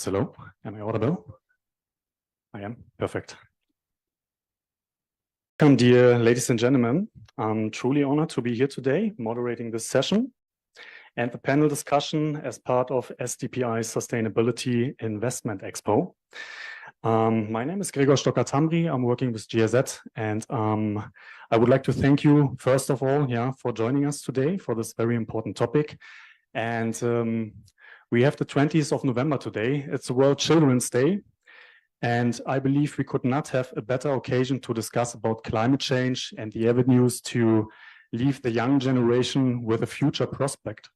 Hello, am I audible? I am, perfect. Welcome, dear ladies and gentlemen. I'm truly honored to be here today moderating this session and the panel discussion as part of SDPI's Sustainability Investment Expo. My name is Gregor Stocker-Tamri. I'm working with GIZ, and I would like to thank you, first of all, for joining us today for this very important topic. And we have the 20th of November today. It's World Children's Day. And I believe we could not have a better occasion to discuss about climate change and the avenues to leave the young generation with a future prospect.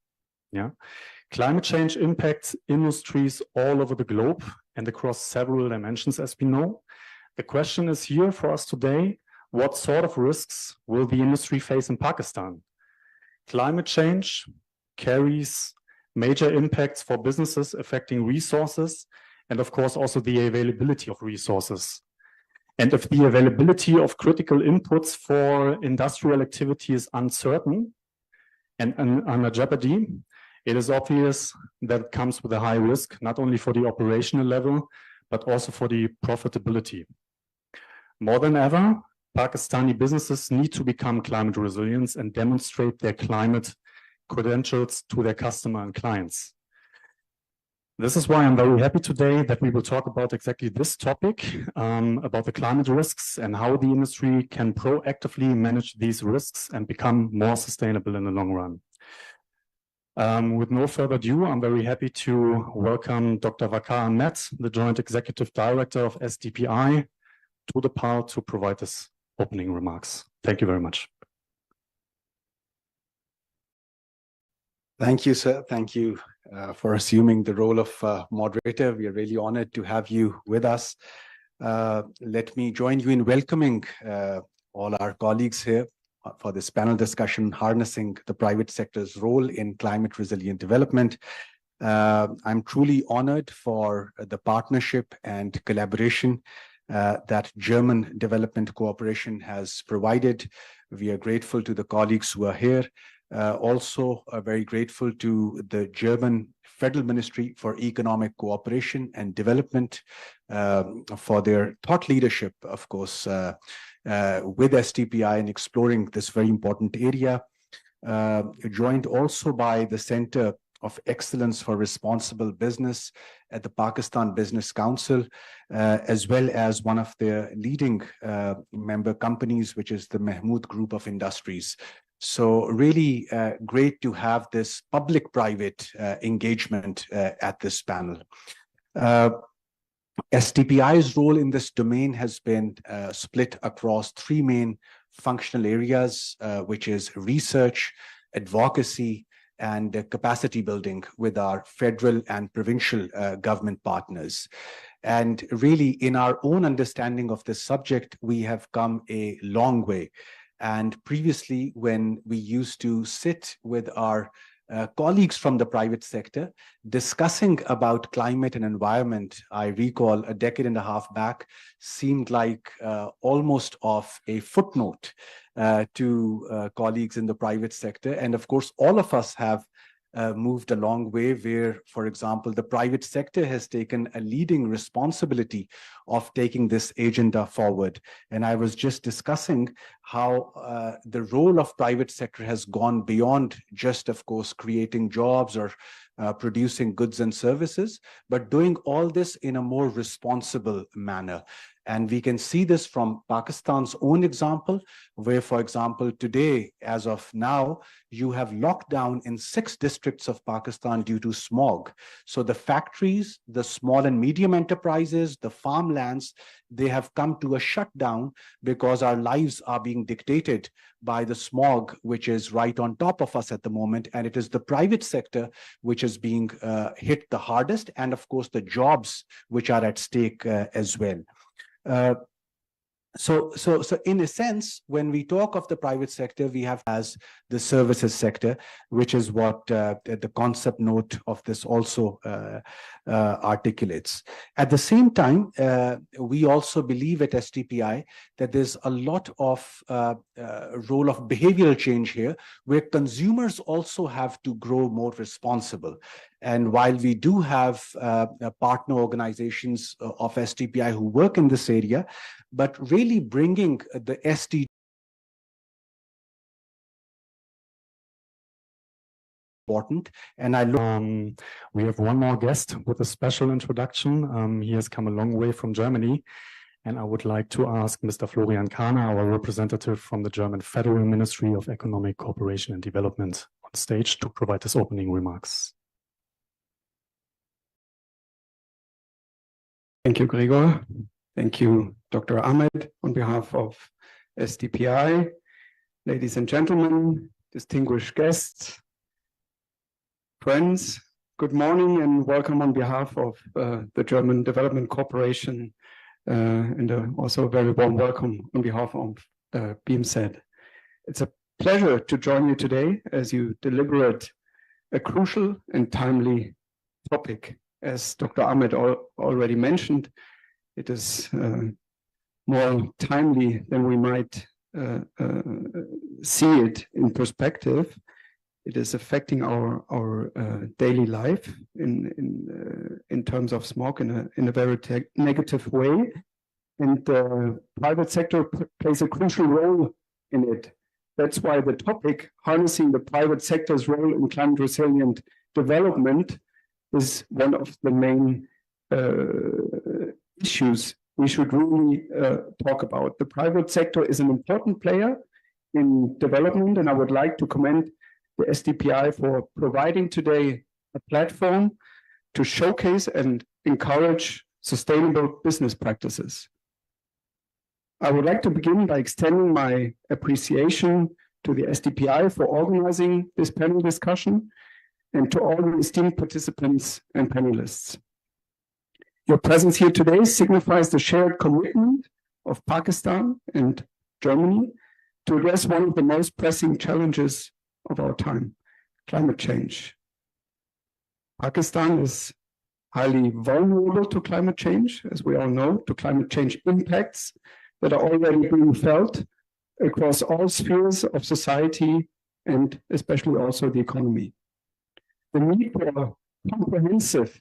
Climate change impacts industries all over the globe and across several dimensions, as we know. The question is here for us today: what sort of risks will the industry face in Pakistan? Climate change carries major impacts for businesses affecting resources and, of course, also the availability of resources. And if the availability of critical inputs for industrial activity is uncertain and under jeopardy, it is obvious that it comes with a high risk, not only for the operational level, but also for the profitability. More than ever, Pakistani businesses need to become climate resilient and demonstrate their climate credentials to their customer and clients. This is why I'm very happy today that we will talk about exactly this topic, about the climate risks and how the industry can proactively manage these risks and become more sustainable in the long run. With no further ado, I'm very happy to welcome Dr. Waqar Ahmed, the Joint Executive Director of SDPI, to the panel to provide his opening remarks. Thank you very much. Thank you, sir. Thank you for assuming the role of moderator. We are really honored to have you with us. Let me join you in welcoming all our colleagues here for this panel discussion, Harnessing the Private Sector's Role in Climate Resilient Development. I'm truly honored for the partnership and collaboration that German Development Cooperation has provided. We are grateful to the colleagues who are here. Also very grateful to the German Federal Ministry for Economic Cooperation and Development for their thought leadership, of course, with SDPI in exploring this very important area. Joined also by the Center of Excellence for Responsible Business at the Pakistan Business Council, as well as one of their leading member companies, which is the Mahmood Group of Industries. So really great to have this public-private engagement at this panel. SDPI's role in this domain has been split across three main functional areas, which is research, advocacy, and capacity building with our federal and provincial government partners. And really, in our own understanding of this subject, we have come a long way. And previously, when we used to sit with our colleagues from the private sector discussing about climate and environment, I recall a decade and a half back, seemed like almost of a footnote to colleagues in the private sector. And of course, all of us have moved a long way where, for example, the private sector has taken a leading responsibility of taking this agenda forward. And I was just discussing how the role of private sector has gone beyond just, of course, creating jobs or producing goods and services, but doing all this in a more responsible manner. And we can see this from Pakistan's own example, where, for example, today, as of now, you have lockdown in 6 districts of Pakistan due to smog. So the factories, the small and medium enterprises, the farmlands, they have come to a shutdown because our lives are being dictated by the smog, which is right on top of us at the moment. And it is the private sector which is being hit the hardest, and of course, the jobs which are at stake as well. So in a sense, when we talk of the private sector, we have as the services sector, which is what the concept note of this also articulates. At the same time, we also believe at SDPI that there's a lot of role of behavioral change here, where consumers also have to grow more responsible. And while we do have partner organizations of STPI who work in this area, but really bringing the SDG important. And I look. We have one more guest with a special introduction. He has come a long way from Germany. And I would like to ask Mr. Florian Kahner, our representative from the German Federal Ministry of Economic Cooperation and Development, on stage to provide his opening remarks. Thank you, Gregor. Thank you, Dr. Ahmed, on behalf of STPI. Ladies and gentlemen, distinguished guests, friends, good morning and welcome on behalf of the German Development Corporation, and also a very warm welcome on behalf of BMZ. It's a pleasure to join you today as you deliberate a crucial and timely topic. As Dr. Ahmed already mentioned, it is more timely than we might see it in perspective. It is affecting our daily life in terms of smog in a very negative way, and the private sector plays a crucial role in it. That's why the topic, harnessing the private sector's role in climate resilient development, is one of the main issues we should really talk about. The private sector is an important player in development, and I would like to commend the STPI for providing today a platform to showcase and encourage sustainable business practices. I would like to begin by extending my appreciation to the STPI for organizing this panel discussion and to all the esteemed participants and panelists. Your presence here today signifies the shared commitment of Pakistan and Germany to address one of the most pressing challenges of our time, climate change. Pakistan is highly vulnerable to climate change, as we all know, to climate change impacts that are already being felt across all spheres of society and especially also the economy. The need for a comprehensive,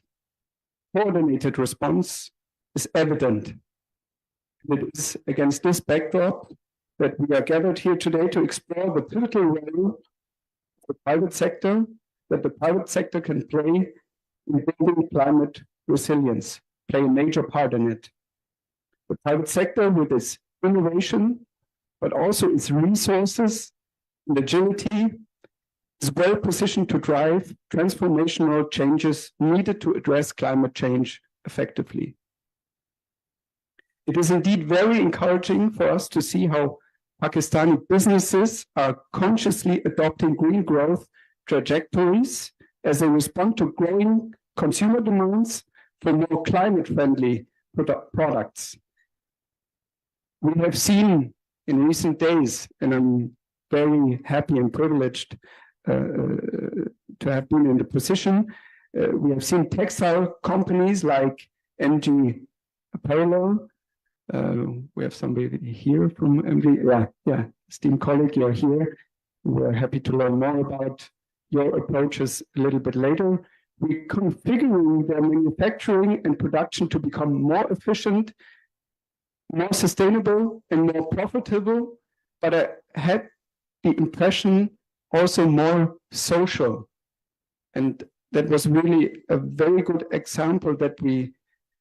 coordinated response is evident. It is against this backdrop that we are gathered here today to explore the pivotal role of the private sector, that the private sector can play in building climate resilience, play a major part in it. The private sector, with its innovation, but also its resources and agility, is well positioned to drive transformational changes needed to address climate change effectively. It is indeed very encouraging for us to see how Pakistani businesses are consciously adopting green growth trajectories as they respond to growing consumer demands for more climate-friendly products. We have seen in recent days, and I'm very happy and privileged to have been in the position, we have seen textile companies like MG Apparel. We have somebody here from MG. Yeah, esteemed colleague, you're here. We're happy to learn more about your approaches a little bit later. We're configuring their manufacturing and production to become more efficient, more sustainable, and more profitable. But I had the impression also more social. And that was really a very good example that we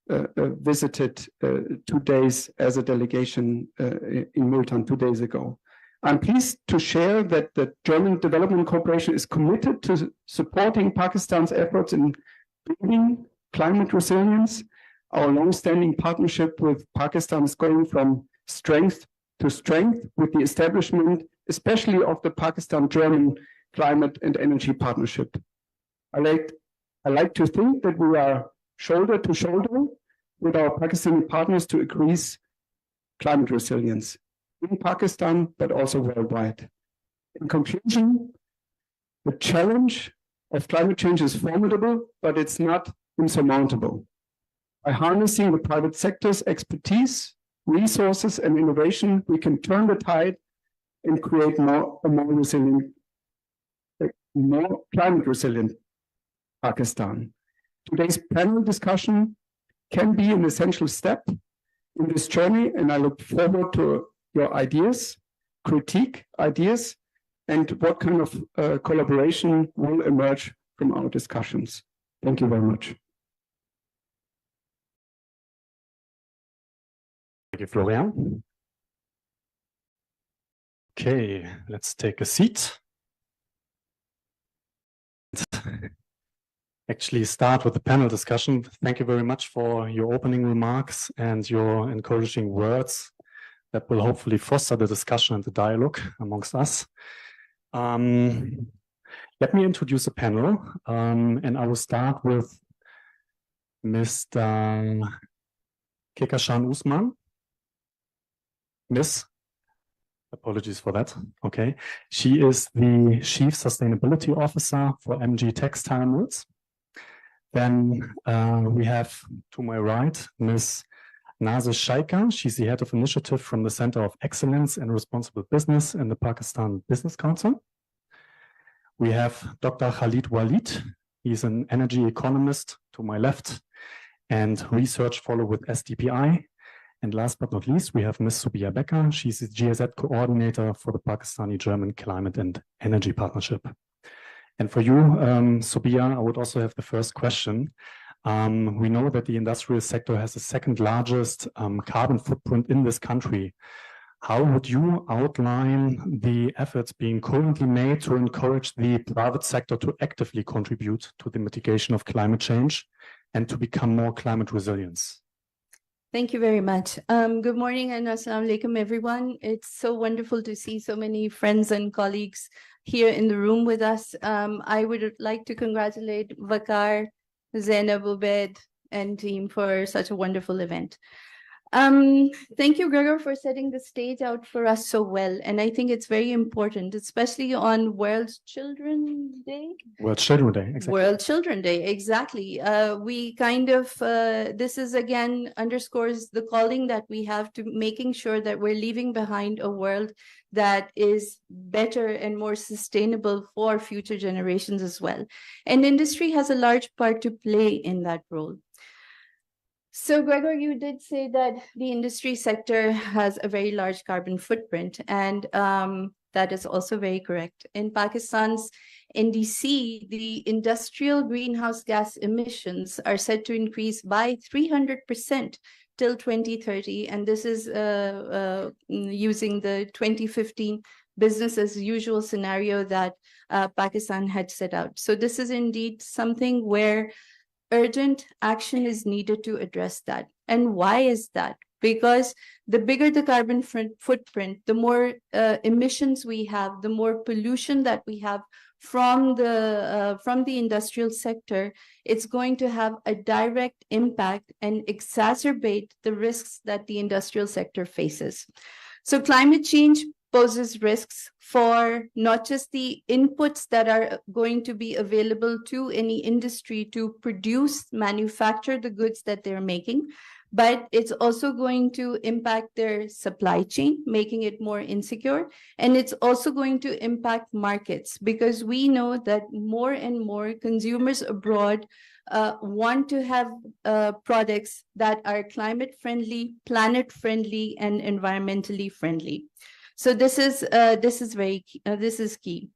visited 2 days as a delegation in Multan 2 days ago. I'm pleased to share that the German Development Corporation is committed to supporting Pakistan's efforts in building climate resilience. Our long-standing partnership with Pakistan is going from strength to strength with the establishment, especially of the Pakistan-German Climate and Energy Partnership. I like to think that we are shoulder to shoulder with our Pakistani partners to increase climate resilience in Pakistan, but also worldwide. In conclusion, the challenge of climate change is formidable, but it's not insurmountable. By harnessing the private sector's expertise, resources, and innovation, we can turn the tide and create a more resilient, more climate resilient Pakistan. Today's panel discussion can be an essential step in this journey, and I look forward to your ideas, critique ideas, and what kind of collaboration will emerge from our discussions. Thank you very much. Thank you, Florian. Okay, let's take a seat. Actually start with the panel discussion. Thank you very much for your opening remarks and your encouraging words that will hopefully foster the discussion and the dialogue amongst us. Let me introduce the panel, and I will start with Mr. Kehkashan Usman. Miss, apologies for that. Okay, she is the Chief Sustainability Officer for MG Textile Mills. Then we have to my right, Ms. Nazih Shaikh. She's the head of initiative from the Center of Excellence in Responsible Business in the Pakistan Business Council. We have Dr. Khalid Walid. He's an energy economist to my left and research fellow with SDPI. And last but not least, we have Ms. Subia Becker. She's the GIZ coordinator for the Pakistani-German Climate and Energy Partnership. And for you, Subia, I would also have the first question. We know that the industrial sector has the second largest carbon footprint in this country. How would you outline the efforts being currently made to encourage the private sector to actively contribute to the mitigation of climate change and to become more climate resilient? Thank you very much. Good morning and assalamu alaikum, everyone. It's so wonderful to see so many friends and colleagues here in the room with us. I would like to congratulate Waqar, Zainab, Ubaid, and team for such a wonderful event. Thank you, Gregor, for setting the stage out for us so well. And I think it's very important, especially on World Children's Day. World Children's Day, exactly. World Children's Day, exactly. We kind of, this is again underscores the calling that we have to making sure that we're leaving behind a world that is better and more sustainable for future generations as well. And industry has a large part to play in that role. So, Gregor, you did say that the industry sector has a very large carbon footprint, and that is also very correct. In Pakistan's NDC, the industrial greenhouse gas emissions are set to increase by 300% till 2030, and this is using the 2015 business as usual scenario that Pakistan had set out. So this is indeed something where urgent action is needed to address that. And why is that? Because the bigger the carbon footprint, the more emissions we have, the more pollution that we have from the industrial sector, it's going to have a direct impact and exacerbate the risks that the industrial sector faces. So climate change poses risks for not just the inputs that are going to be available to any industry to produce, manufacture the goods that they're making, but it's also going to impact their supply chain, making it more insecure. And it's also going to impact markets, because we know that more and more consumers abroad want to have products that are climate friendly, planet friendly, and environmentally friendly. So this is key.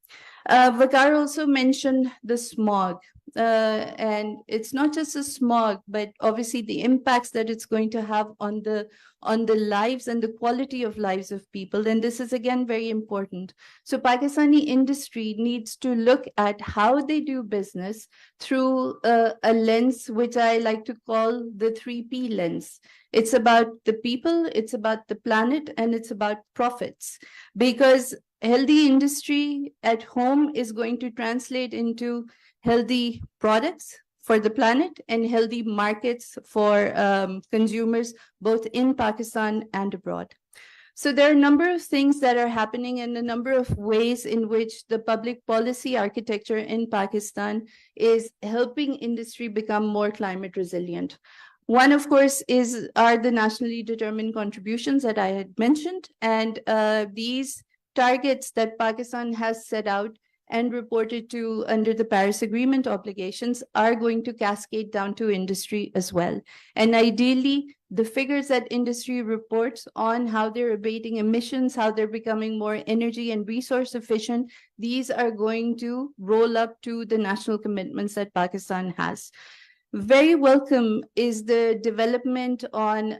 Waqar also mentioned the smog, and it's not just the smog, but obviously the impacts that it's going to have on the lives and the quality of lives of people. And this is again very important. So Pakistani industry needs to look at how they do business through a lens which I like to call the 3P lens. It's about the people, it's about the planet, and it's about profits. Because healthy industry at home is going to translate into healthy products for the planet and healthy markets for consumers, both in Pakistan and abroad. So there are a number of things that are happening and a number of ways in which the public policy architecture in Pakistan is helping industry become more climate resilient. One, of course, are the nationally determined contributions that I had mentioned, and these targets that Pakistan has set out and reported to under the Paris Agreement obligations are going to cascade down to industry as well. And ideally, the figures that industry reports on how they're abating emissions, how they're becoming more energy and resource efficient, these are going to roll up to the national commitments that Pakistan has. Very welcome is the development on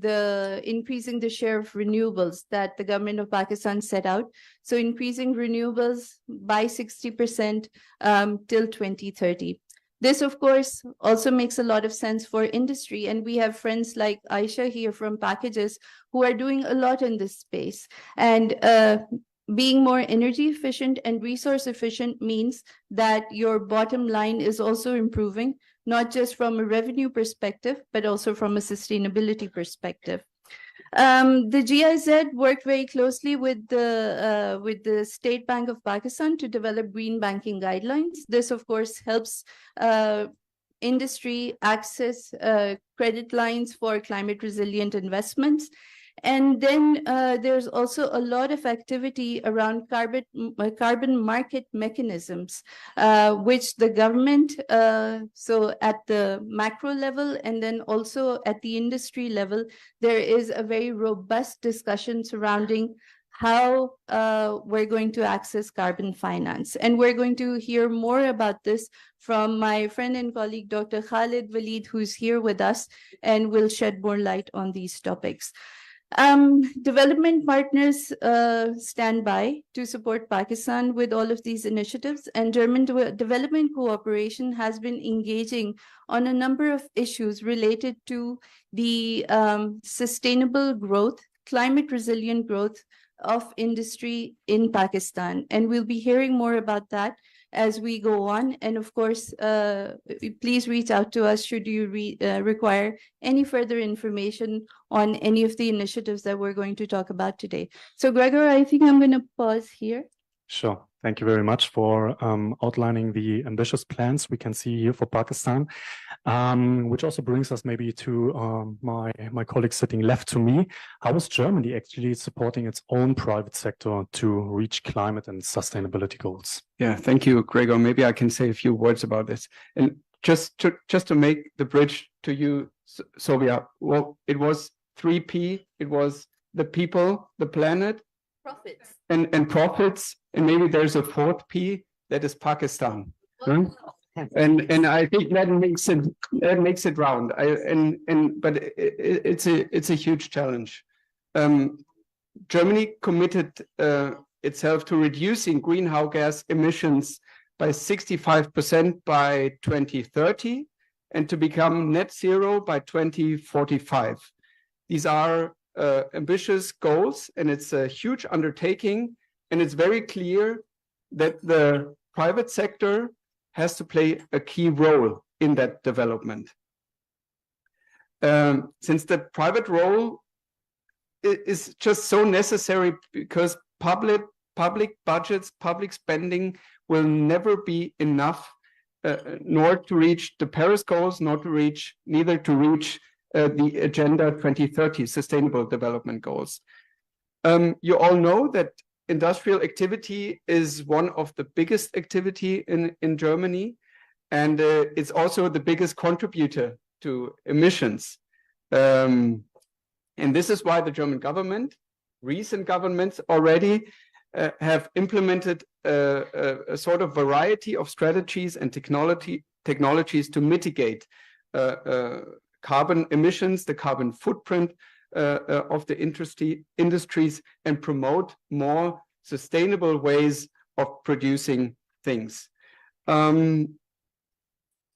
the increasing the share of renewables that the government of Pakistan set out. So increasing renewables by 60% till 2030. This, of course, also makes a lot of sense for industry. And we have friends like Aisha here from Packages who are doing a lot in this space. And being more energy efficient and resource efficient means that your bottom line is also improving, not just from a revenue perspective, but also from a sustainability perspective. The GIZ worked very closely with the State Bank of Pakistan to develop green banking guidelines. This, of course, helps industry access credit lines for climate resilient investments. And then there's also a lot of activity around carbon market mechanisms, which the government, so at the macro level and then also at the industry level, there is a very robust discussion surrounding how we're going to access carbon finance. And we're going to hear more about this from my friend and colleague, Dr. Khalid Waleed, who's here with us and will shed more light on these topics. Development partners stand by to support Pakistan with all of these initiatives, and German Development Cooperation has been engaging on a number of issues related to the sustainable growth, climate resilient growth of industry in Pakistan. And we'll be hearing more about that as we go on. And of course, please reach out to us should you require any further information on any of the initiatives that we're going to talk about today. So Gregor, I think I'm going to pause here. Sure. Thank you very much for outlining the ambitious plans we can see here for Pakistan, which also brings us maybe to my colleague sitting left to me. How is Germany actually supporting its own private sector to reach climate and sustainability goals? Yeah, thank you, Gregor. Maybe I can say a few words about this. And just to make the bridge to you, Sylvia, well, it was 3P. It was the people, the planet, Profits. And profits, and maybe there's a fourth P, that is Pakistan. And I think that makes it round. But it's a huge challenge. Germany committed itself to reducing greenhouse gas emissions by 65% by 2030 and to become net zero by 2045. These are ambitious goals, and it's a huge undertaking, and it's very clear that the private sector has to play a key role in that development. Since the private role is just so necessary because public budgets, public spending will never be enough, nor to reach the Paris goals, neither to reach the Agenda 2030 Sustainable Development Goals. You all know that industrial activity is one of the biggest activity in Germany, and it's also the biggest contributor to emissions. And this is why the German government, recent governments already, have implemented a sort of variety of strategies and technologies to mitigate carbon emissions, the carbon footprint of the industries, and promote more sustainable ways of producing things.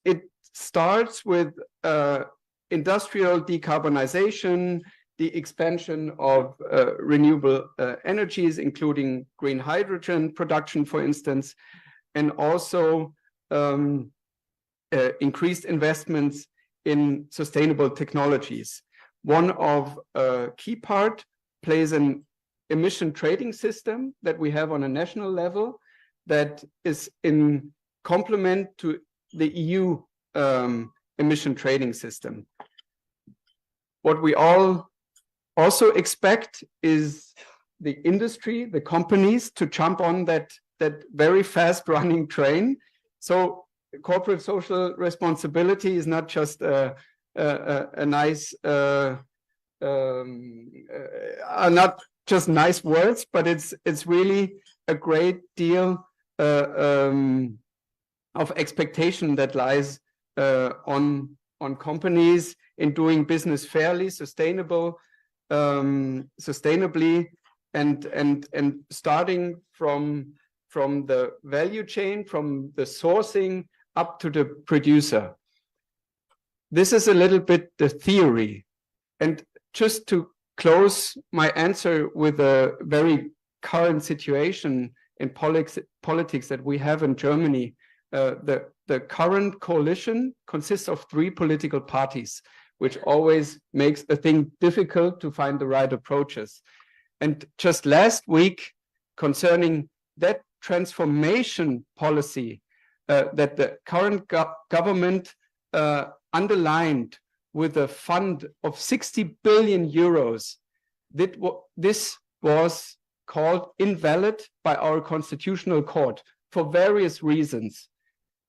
It starts with industrial decarbonization, the expansion of renewable energies, including green hydrogen production, for instance, and also increased investments in sustainable technologies. One of key part plays an emission trading system that we have on a national level that is in complement to the EU emission trading system. What we all also expect is the industry, the companies, to jump on that that very fast running train. So corporate social responsibility is not just a nice, not just nice words, but it's really a great deal of expectation that lies on companies in doing business fairly, sustainably, and starting from the value chain, from the sourcing up to the producer. This is a little bit the theory. And just to close my answer with a very current situation in politics that we have in Germany, the current coalition consists of 3 political parties, which always makes the thing difficult to find the right approaches. And just last week, concerning that transformation policy that the current government underlined with a fund of 60 billion euros, this was called invalid by our constitutional court for various reasons.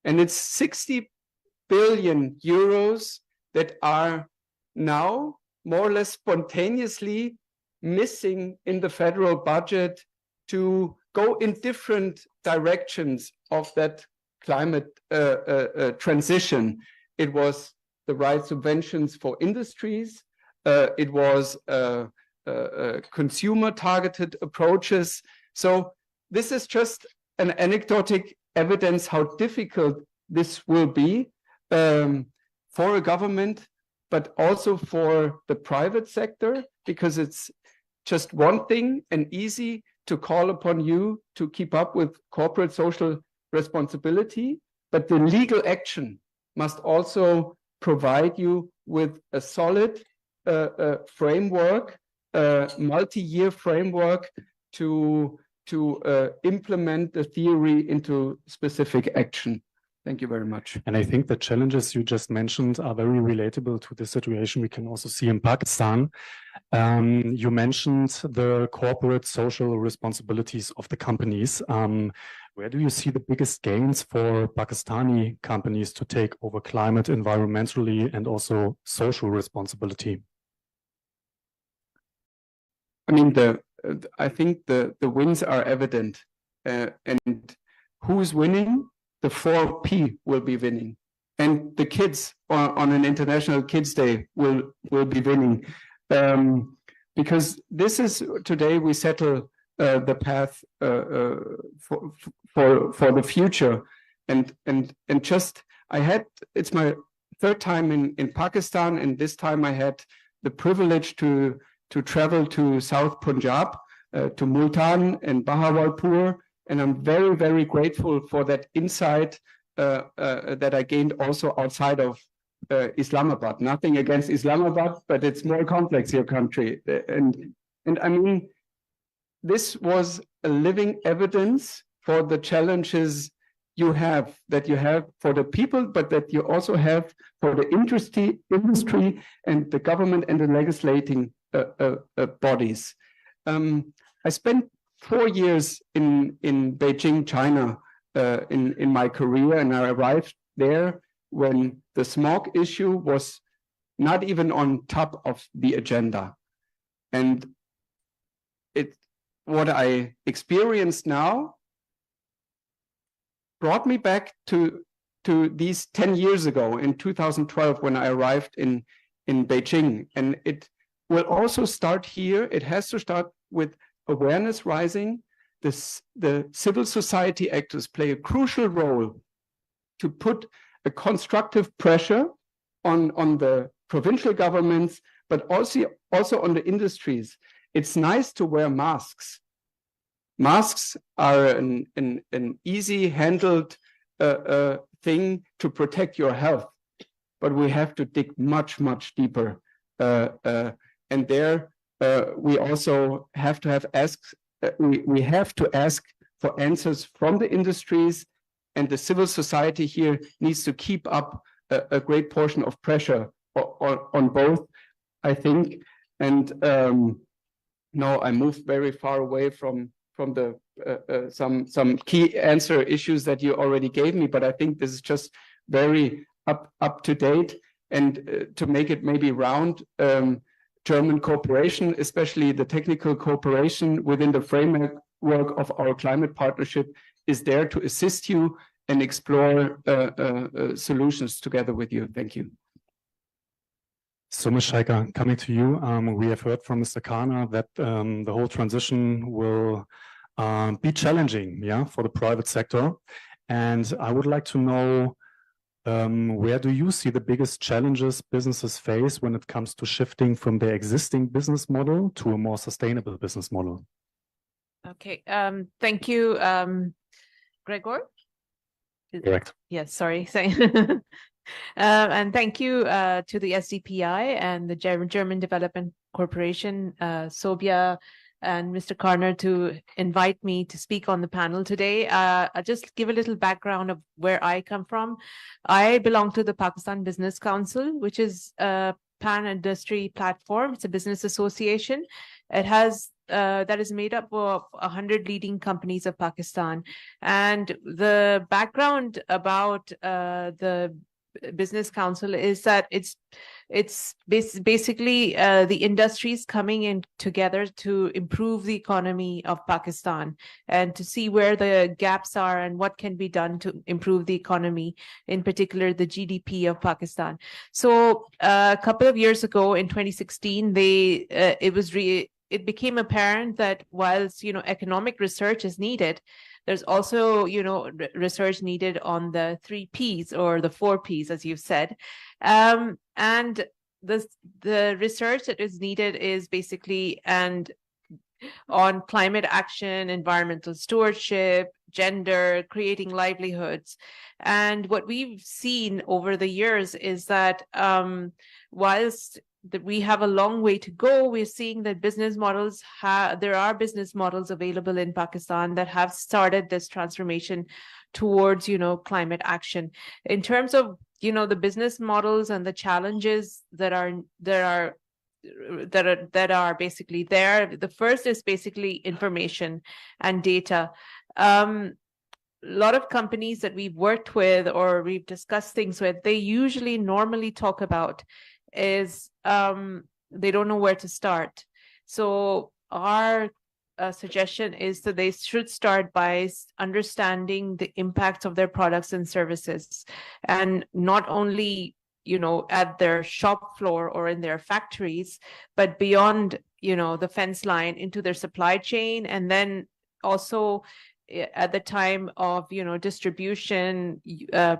And it's 60 billion euros that are now more or less spontaneously missing in the federal budget to go in different directions of that climate transition. It was the right subventions for industries. It was consumer targeted approaches. So this is just an anecdotic evidence how difficult this will be for a government, but also for the private sector, because it's just one thing and easy to call upon you to keep up with corporate social responsibility, but the legal action must also provide you with a solid framework, multi-year framework to implement the theory into specific action. Thank you very much. And I think the challenges you just mentioned are very relatable to the situation we can also see in Pakistan. You mentioned the corporate social responsibilities of the companies. Where do you see the biggest gains for Pakistani companies to take over climate, environmentally, and also social responsibility? I mean, I think the wins are evident. And who is winning? The 4P will be winning. And the kids on an International Kids Day will be winning. Because this is, today we settle the path for the future. And just, it's my 3rd time in Pakistan, and this time I had the privilege to travel to South Punjab, to Multan and Bahawalpur. And I'm very, very grateful for that insight that I gained also outside of Islamabad. Nothing against Islamabad, but it's more complex, your country. And I mean, this was a living evidence for the challenges that you have for the people, but that you also have for the industry and the government and the legislating bodies. I spent 4 years in Beijing, China, in my career, and I arrived there when the smog issue was not even on top of the agenda. And what I experienced now brought me back to these 10 years ago in 2012 when I arrived in Beijing. And it will also start here. It has to start with awareness rising. The civil society actors play a crucial role to put a constructive pressure on the provincial governments, but also on the industries. It's nice to wear masks. Masks are an easy handled thing to protect your health, but we have to dig much, much deeper. And there we also have to we have to ask for answers from the industries, and the civil society here needs to keep up a great portion of pressure on both, I think. And no, I moved very far away from some key answer issues that you already gave me, but I think this is just very up to date. And to make it maybe round, German cooperation, especially the technical cooperation within the framework of our climate partnership, is there to assist you and explore solutions together with you. Thank you. So, Ms. Scheiker, coming to you, we have heard from Mr. Kahner that the whole transition will be challenging, yeah, for the private sector. And I would like to know, where do you see the biggest challenges businesses face when it comes to shifting from their existing business model to a more sustainable business model? Okay, thank you, Gregor. Correct. Yes, sorry. And thank you to the SDPI and the German Development Corporation, Sobia, and Mr. Karner to invite me to speak on the panel today. I'll just give a little background of where I come from. I belong to the Pakistan Business Council, which is a pan-industry platform. It's a business association. It has that is made up of 100 leading companies of Pakistan. And the background about the Business Council is that it's basically the industries coming in together to improve the economy of Pakistan and to see where the gaps are and what can be done to improve the economy, in particular the GDP of Pakistan. So a couple of years ago in 2016, it became apparent that whilst economic research is needed, there's also research needed on the 3 Ps or the 4 Ps, as you've said, and the research that is needed is basically on climate action, environmental stewardship, gender, creating livelihoods. And what we've seen over the years is that whilst we have a long way to go, we're seeing that there are business models available in Pakistan that have started this transformation towards, climate action. In terms of, the business models and the challenges that are basically there, the first is basically information and data. A lot of companies that we've worked with or we've discussed things with, they usually normally talk about is they don't know where to start. So our suggestion is that they should start by understanding the impact of their products and services, and not only at their shop floor or in their factories, but beyond the fence line into their supply chain, and then also at the time of distribution,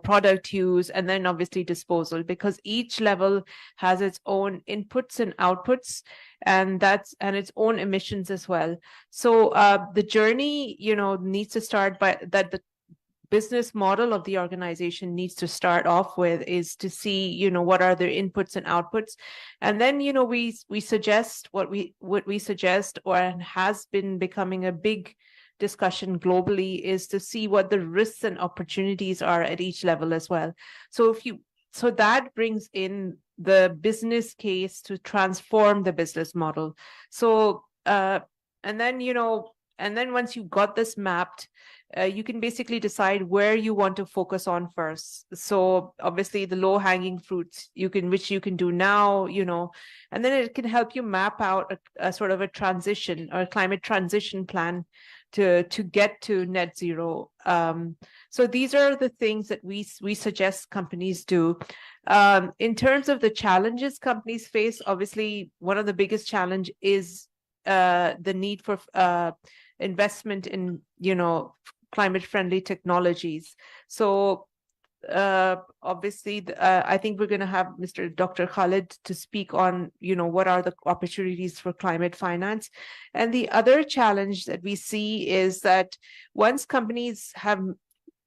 product use, and then obviously disposal, because each level has its own inputs and outputs, and its own emissions as well. So the journey needs to start by that. The business model of the organization needs to start off with is to see what are their inputs and outputs, and then we suggest what we suggest, or has been becoming a big discussion globally, is to see what the risks and opportunities are at each level as well. So that brings in the business case to transform the business model. So and then once you've got this mapped, you can basically decide where you want to focus on first. So obviously the low-hanging fruits which you can do now, and then it can help you map out a sort of a transition or a climate transition plan to get to net zero. So these are the things that we suggest companies do. In terms of the challenges companies face, obviously one of the biggest challenge is the need for investment in climate-friendly technologies. So obviously, I think we're going to have Dr. Khalid to speak on, what are the opportunities for climate finance. And the other challenge that we see is that once companies have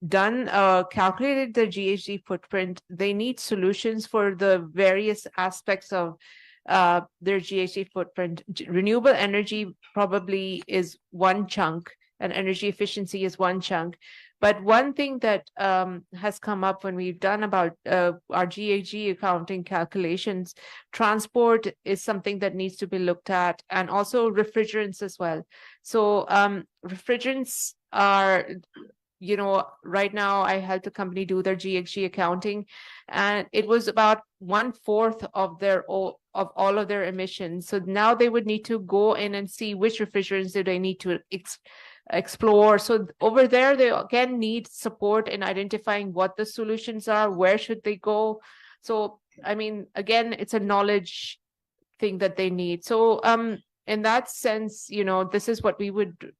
calculated their GHG footprint, they need solutions for the various aspects of their GHG footprint. Renewable energy probably is one chunk, and energy efficiency is one chunk. But one thing that has come up when we've done about our GHG accounting calculations, transport is something that needs to be looked at, and also refrigerants as well. So refrigerants are, you know, right now I helped a company do their GHG accounting, and it was about 1/4 of all of their emissions. So now they would need to go in and see which refrigerants do they need to explore. So over there, they again need support in identifying what the solutions are, where should they go. So, I mean, again, it's a knowledge thing that they need. So in that sense, you know, this is what we would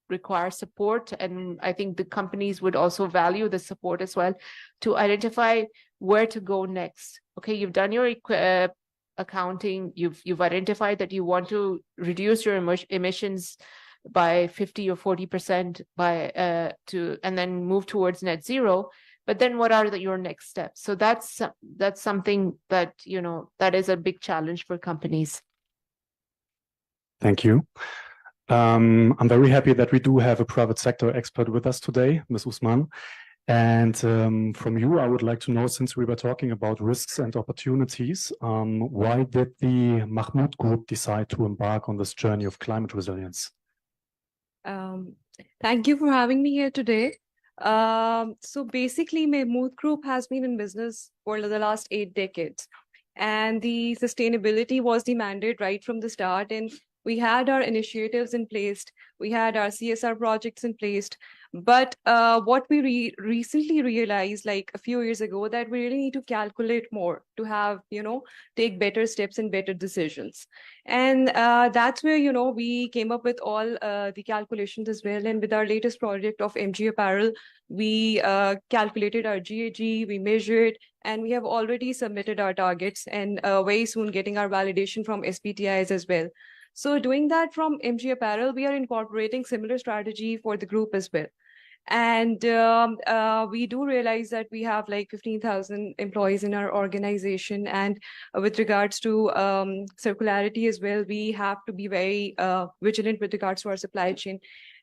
require support. And I think the companies would also value the support as well to identify where to go next. Okay, you've done your accounting, you've identified that you want to reduce your emissions by 50 or 40% by and then move towards net zero. But then what are your next steps? So that's something that, you know, that is a big challenge for companies. Thank you. I'm very happy that we do have a private sector expert with us today, Ms. Usman. And from you, I would like to know, since we were talking about risks and opportunities, why did the Mahmood Group decide to embark on this journey of climate resilience? Thank you for having me here today. So basically, Mahmood Group has been in business for the last 8 decades. And the sustainability was the mandate right from the start. And we had our initiatives in place. We had our CSR projects in place. But what we recently realized, like a few years ago, that we really need to calculate more to have, you know, take better steps and better decisions. And that's where, you know, we came up with all the calculations as well. And with our latest project of MG Apparel, we calculated our GHG, we measured, and we have already submitted our targets, and very soon getting our validation from SBTIs as well. So doing that from MG Apparel, we are incorporating similar strategy for the group as well. And we do realize that we have like 15,000 employees in our organization. And with regards to circularity as well, we have to be very vigilant with regards to our supply chain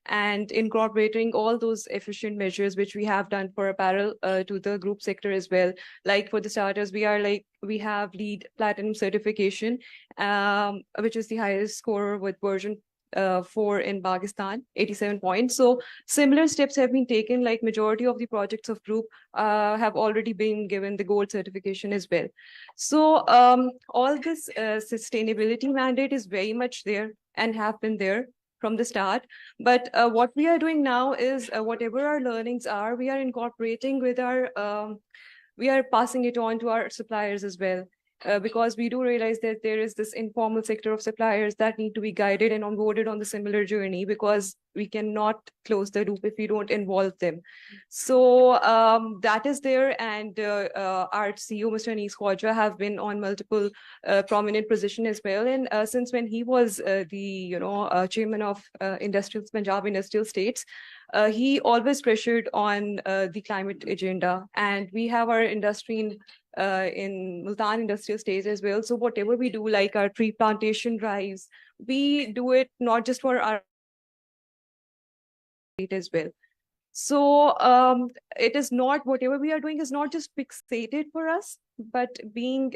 and incorporating all those efficient measures which we have done for apparel to the group sector as well. Like for the starters, we have LEED Platinum certification, which is the highest score with version 4 in Pakistan, 87 points. So similar steps have been taken, like majority of the projects of group have already been given the gold certification as well. So all this sustainability mandate is very much there and have been there from the start. But what we are doing now is whatever our learnings are, we are incorporating with our, we are passing it on to our suppliers as well. Because we do realize that there is this informal sector of suppliers that need to be guided and onboarded on the similar journey, because we cannot close the loop if we don't involve them. So that is there, and our CEO, Mr. Anees Khwaja, have been on multiple prominent position as well. And since when he was the chairman of Punjab Industrial States, he always pressured on the climate agenda, and we have our industry in Multan Industrial State as well. So whatever we do, like our tree plantation drives, we do it not just for our state as well. So it is not, whatever we are doing is not just fixated for us, but being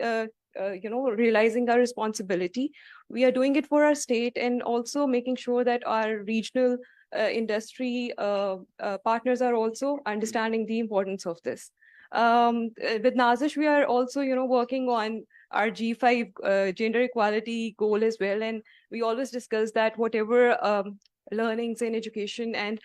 realizing our responsibility. We are doing it for our state, and also making sure that our regional industry partners are also understanding the importance of this. With Nazish, we are also, working on our G5 gender equality goal as well. And we always discuss that whatever learnings in education and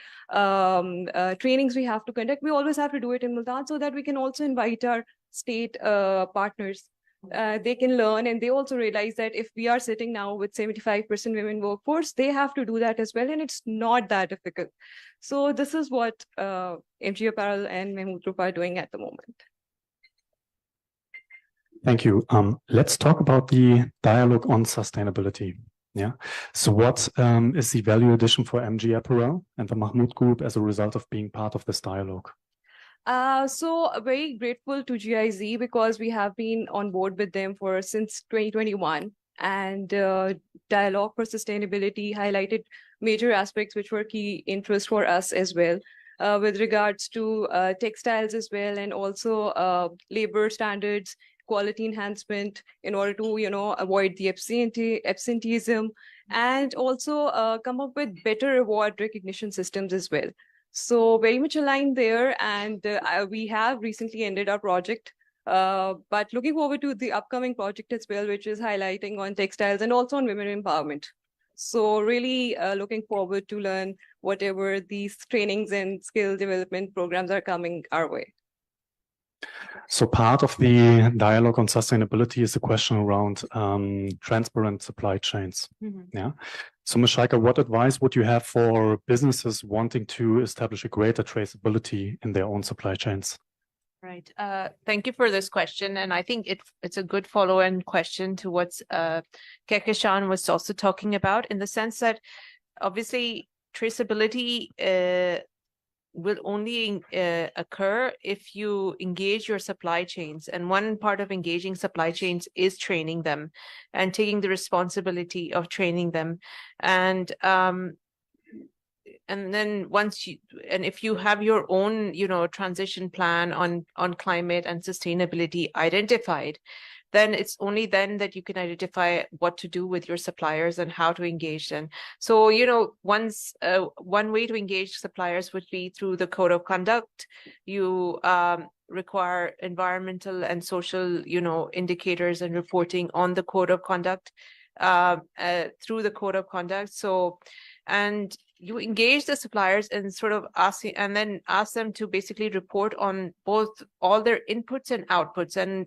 trainings we have to conduct, we always have to do it in Multan, so that we can also invite our state partners. They can learn, and they also realize that if we are sitting now with 75% women workforce, they have to do that as well, and it's not that difficult. So this is what MG Apparel and Mahmood Group are doing at the moment. Thank you. Let's talk about the dialogue on sustainability. Yeah. So what is the value addition for MG Apparel and the Mahmood Group as a result of being part of this dialogue? So very grateful to GIZ, because we have been on board with them since 2021, and Dialogue for Sustainability highlighted major aspects which were key interest for us as well. with regards to textiles as well, and also labor standards, quality enhancement in order to, avoid the absenteeism, and also come up with better reward recognition systems as well. So very much aligned there, and we have recently ended our project. But looking forward to the upcoming project as well, which is highlighting on textiles and also on women empowerment. So really looking forward to learn whatever these trainings and skill development programs are coming our way. So part of the dialogue on sustainability is the question around transparent supply chains. Yeah. So Ms. Scheiker, what advice would you have for businesses wanting to establish a greater traceability in their own supply chains? Right. Thank you for this question. And I think it's a good follow-on question to what Kehkashan was also talking about, in the sense that obviously traceability will only occur if you engage your supply chains. And one part of engaging supply chains is training them and taking the responsibility of training them. And then if you have your own, transition plan on climate and sustainability identified, then it's only then that you can identify what to do with your suppliers and how to engage them. So, one way to engage suppliers would be through the code of conduct. You require environmental and social, indicators and reporting on the code of conduct through the code of conduct. So, and you engage the suppliers and sort of ask them to basically report on both all their inputs and outputs. And,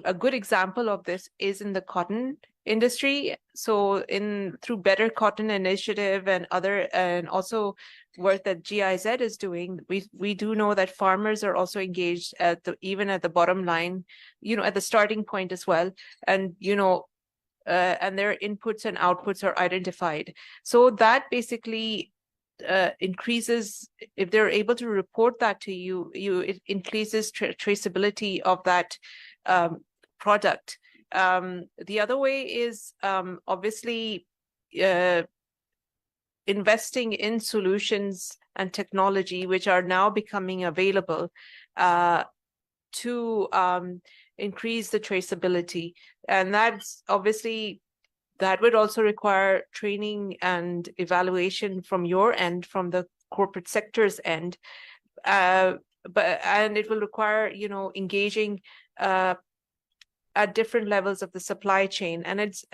a good example of this is in the cotton industry. So through Better Cotton Initiative and also work that GIZ is doing, we do know that farmers are also engaged even at the bottom line, at the starting point as well. And, and their inputs and outputs are identified. So that basically increases, if they're able to report that to you, it increases traceability of that product. The other way is obviously investing in solutions and technology which are now becoming available to increase the traceability. And that's obviously, that would also require training and evaluation from your end, from the corporate sector's end. And it will require, engaging at different levels of the supply chain. And it's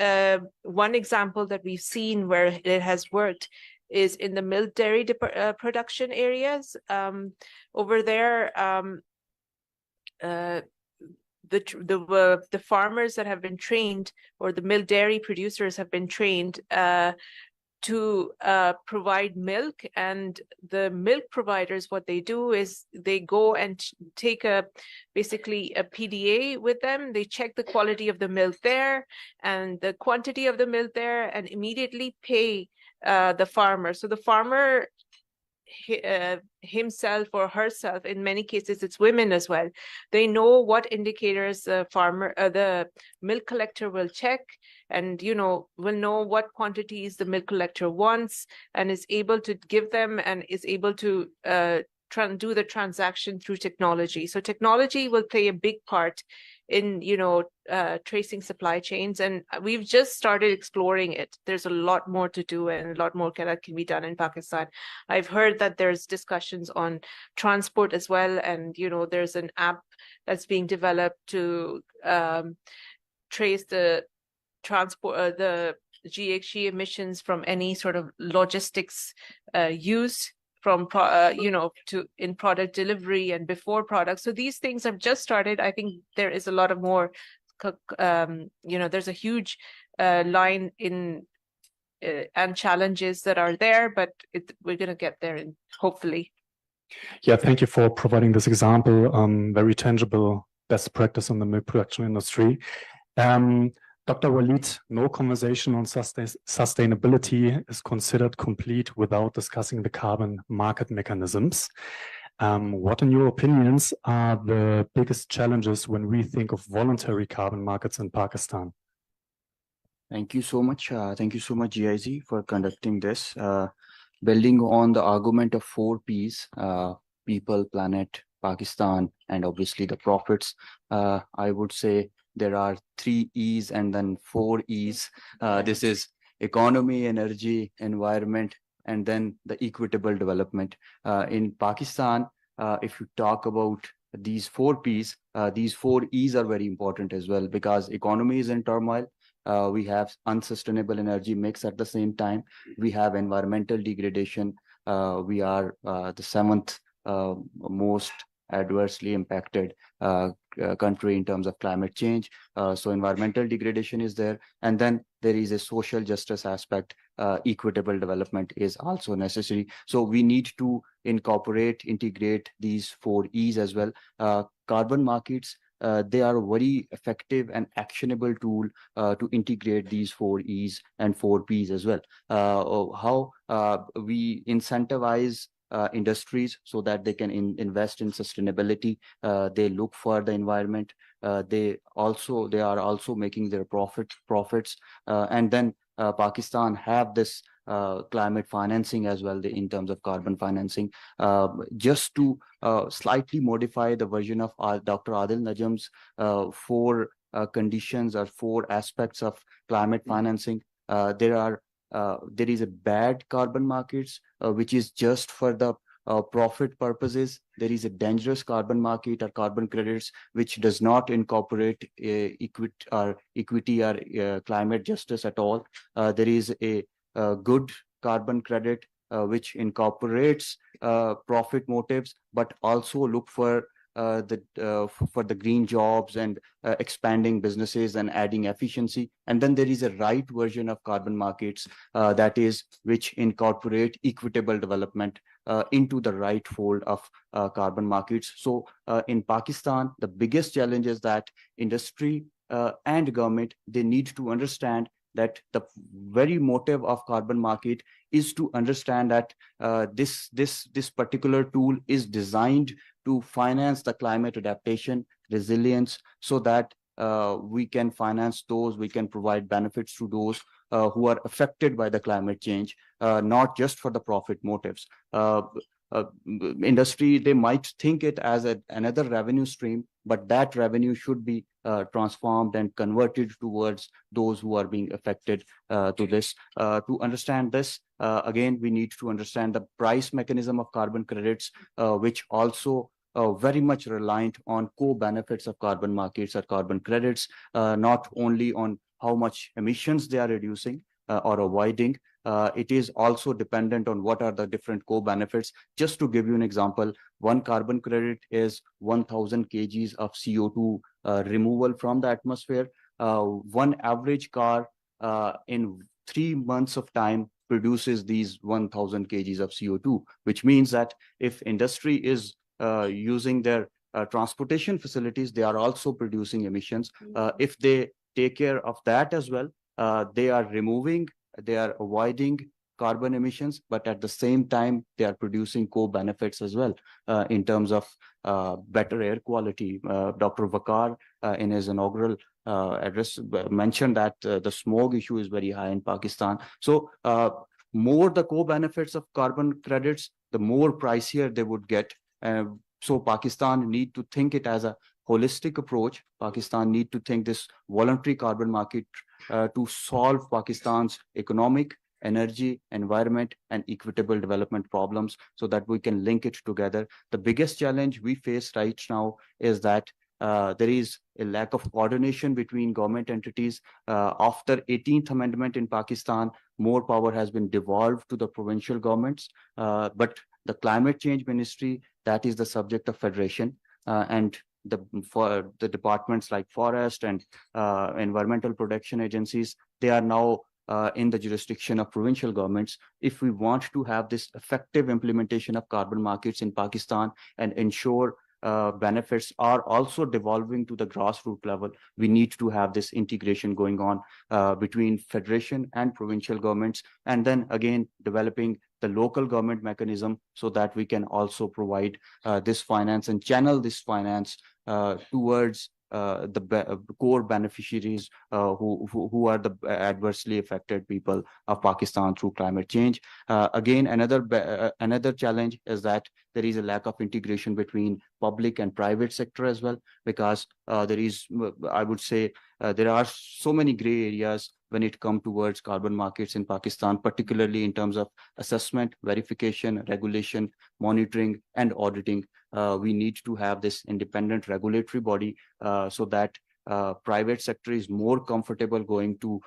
one example that we've seen where it has worked is in the milk dairy production areas. Over there, the farmers that have been trained, or the milk dairy producers have been trained to provide milk, and the milk providers, what they do is they go and take basically a PDA with them. They check the quality of the milk there and the quantity of the milk there, and immediately pay the farmer. So the farmer himself or herself, in many cases it's women as well, they know what indicators the milk collector will check, and will know what quantities the milk collector wants, and is able to give them, and is able to do the transaction through technology. So technology will play a big part in tracing supply chains, and we've just started exploring it. There's a lot more to do, and a lot more that can be done in Pakistan. I've heard that there's discussions on transport as well, and there's an app that's being developed to trace the transport, the GHG emissions from any sort of logistics use, from in product delivery and before product. So these things have just started. I think there is a lot of more, there's a huge line in and challenges that are there, but we're going to get there, and hopefully. Yeah, thank you for providing this example. Very tangible best practice in the milk production industry. Dr. Walid, no conversation on sustainability is considered complete without discussing the carbon market mechanisms. What, in your opinions, are the biggest challenges when we think of voluntary carbon markets in Pakistan? Thank you so much. Thank you so much, GIZ, for conducting this. building on the argument of 4 Ps, people, planet, Pakistan, and obviously the profits, I would say there are 3 Es and then 4 Es. This is economy, energy, environment, and then the equitable development. In Pakistan, if you talk about these 4 Ps, these 4 Es are very important as well, because economy is in turmoil. We have unsustainable energy mix at the same time. We have environmental degradation. We are the 7th most adversely impacted country in terms of climate change. So environmental degradation is there. And then there is a social justice aspect. Equitable development is also necessary. So we need to integrate these 4 Es as well. Carbon markets, they are a very effective and actionable tool to integrate these 4 Es and 4 Ps as well. How we incentivize industries so that they can invest in sustainability. They look for the environment. They are also making their profits. And then Pakistan have this climate financing as well, in terms of carbon financing. Just to slightly modify the version of Dr. Adil Najam's 4 conditions or 4 aspects of climate financing. There is a bad carbon markets, which is just for the profit purposes. There is a dangerous carbon market or carbon credits, which does not incorporate equity or climate justice at all. There is a good carbon credit, which incorporates profit motives, but also look for the green jobs and expanding businesses and adding efficiency. And then there is a right version of carbon markets, that is, which incorporate equitable development into the right fold of carbon markets. So in Pakistan, the biggest challenge is that industry and government, they need to understand that the very motive of carbon market is to understand that this particular tool is designed to finance the climate adaptation, resilience, so that we can finance those, we can provide benefits to those who are affected by the climate change, not just for the profit motives. Industry, they might think it as another revenue stream, but that revenue should be transformed and converted towards those who are being affected to this. To understand this, again, we need to understand the price mechanism of carbon credits, which also very much reliant on co-benefits of carbon markets or carbon credits, not only on how much emissions they are reducing or avoiding. It is also dependent on what are the different co-benefits. Just to give you an example, one carbon credit is 1,000 kgs of CO2 removal from the atmosphere. One average car in 3 months of time produces these 1,000 kgs of CO2, which means that if industry is using their transportation facilities, they are also producing emissions. If they take care of that as well, they are avoiding carbon emissions, but at the same time, they are producing co-benefits as well in terms of better air quality. Dr. Waqar, in his inaugural address, mentioned that the smog issue is very high in Pakistan. So more the co-benefits of carbon credits, the more pricier they would get. So Pakistan need to think it as a holistic approach. Pakistan need to think this voluntary carbon market to solve Pakistan's economic, energy, environment, and equitable development problems, so that we can link it together. The biggest challenge we face right now is that there is a lack of coordination between government entities. After 18th Amendment in Pakistan, more power has been devolved to the provincial governments, but the Climate Change Ministry, that is the subject of federation, and for the departments like forest and environmental protection agencies, they are now in the jurisdiction of provincial governments. If we want to have this effective implementation of carbon markets in Pakistan and ensure benefits are also devolving to the grassroots level, we need to have this integration going on between federation and provincial governments, and then again developing the local government mechanism so that we can also provide this finance and channel this finance towards core beneficiaries who are the adversely affected people of Pakistan through climate change. Again, another challenge is that there is a lack of integration between public and private sector as well, because there is, I would say, there are so many gray areas when it comes towards carbon markets in Pakistan, particularly in terms of assessment, verification, regulation, monitoring, and auditing. We need to have this independent regulatory body so that private sector is more comfortable going to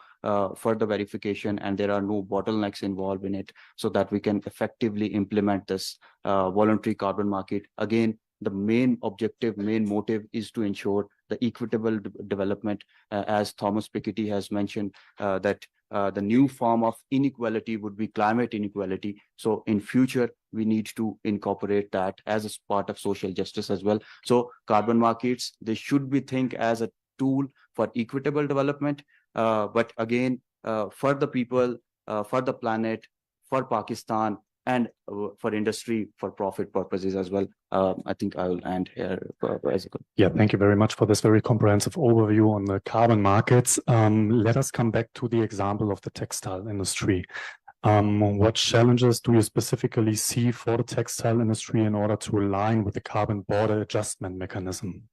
further verification, and there are no bottlenecks involved in it, so that we can effectively implement this voluntary carbon market. Again, the main objective, main motive is to ensure the equitable development, as Thomas Piketty has mentioned, that the new form of inequality would be climate inequality. So in future, we need to incorporate that as a part of social justice as well. So carbon markets, they should be think as a tool for equitable development, but again, for the people, for the planet, for Pakistan, and for industry, for profit purposes as well. I think I will end here. Yeah, thank you very much for this very comprehensive overview on the carbon markets. Let us come back to the example of the textile industry. What challenges do you specifically see for the textile industry in order to align with the carbon border adjustment mechanism?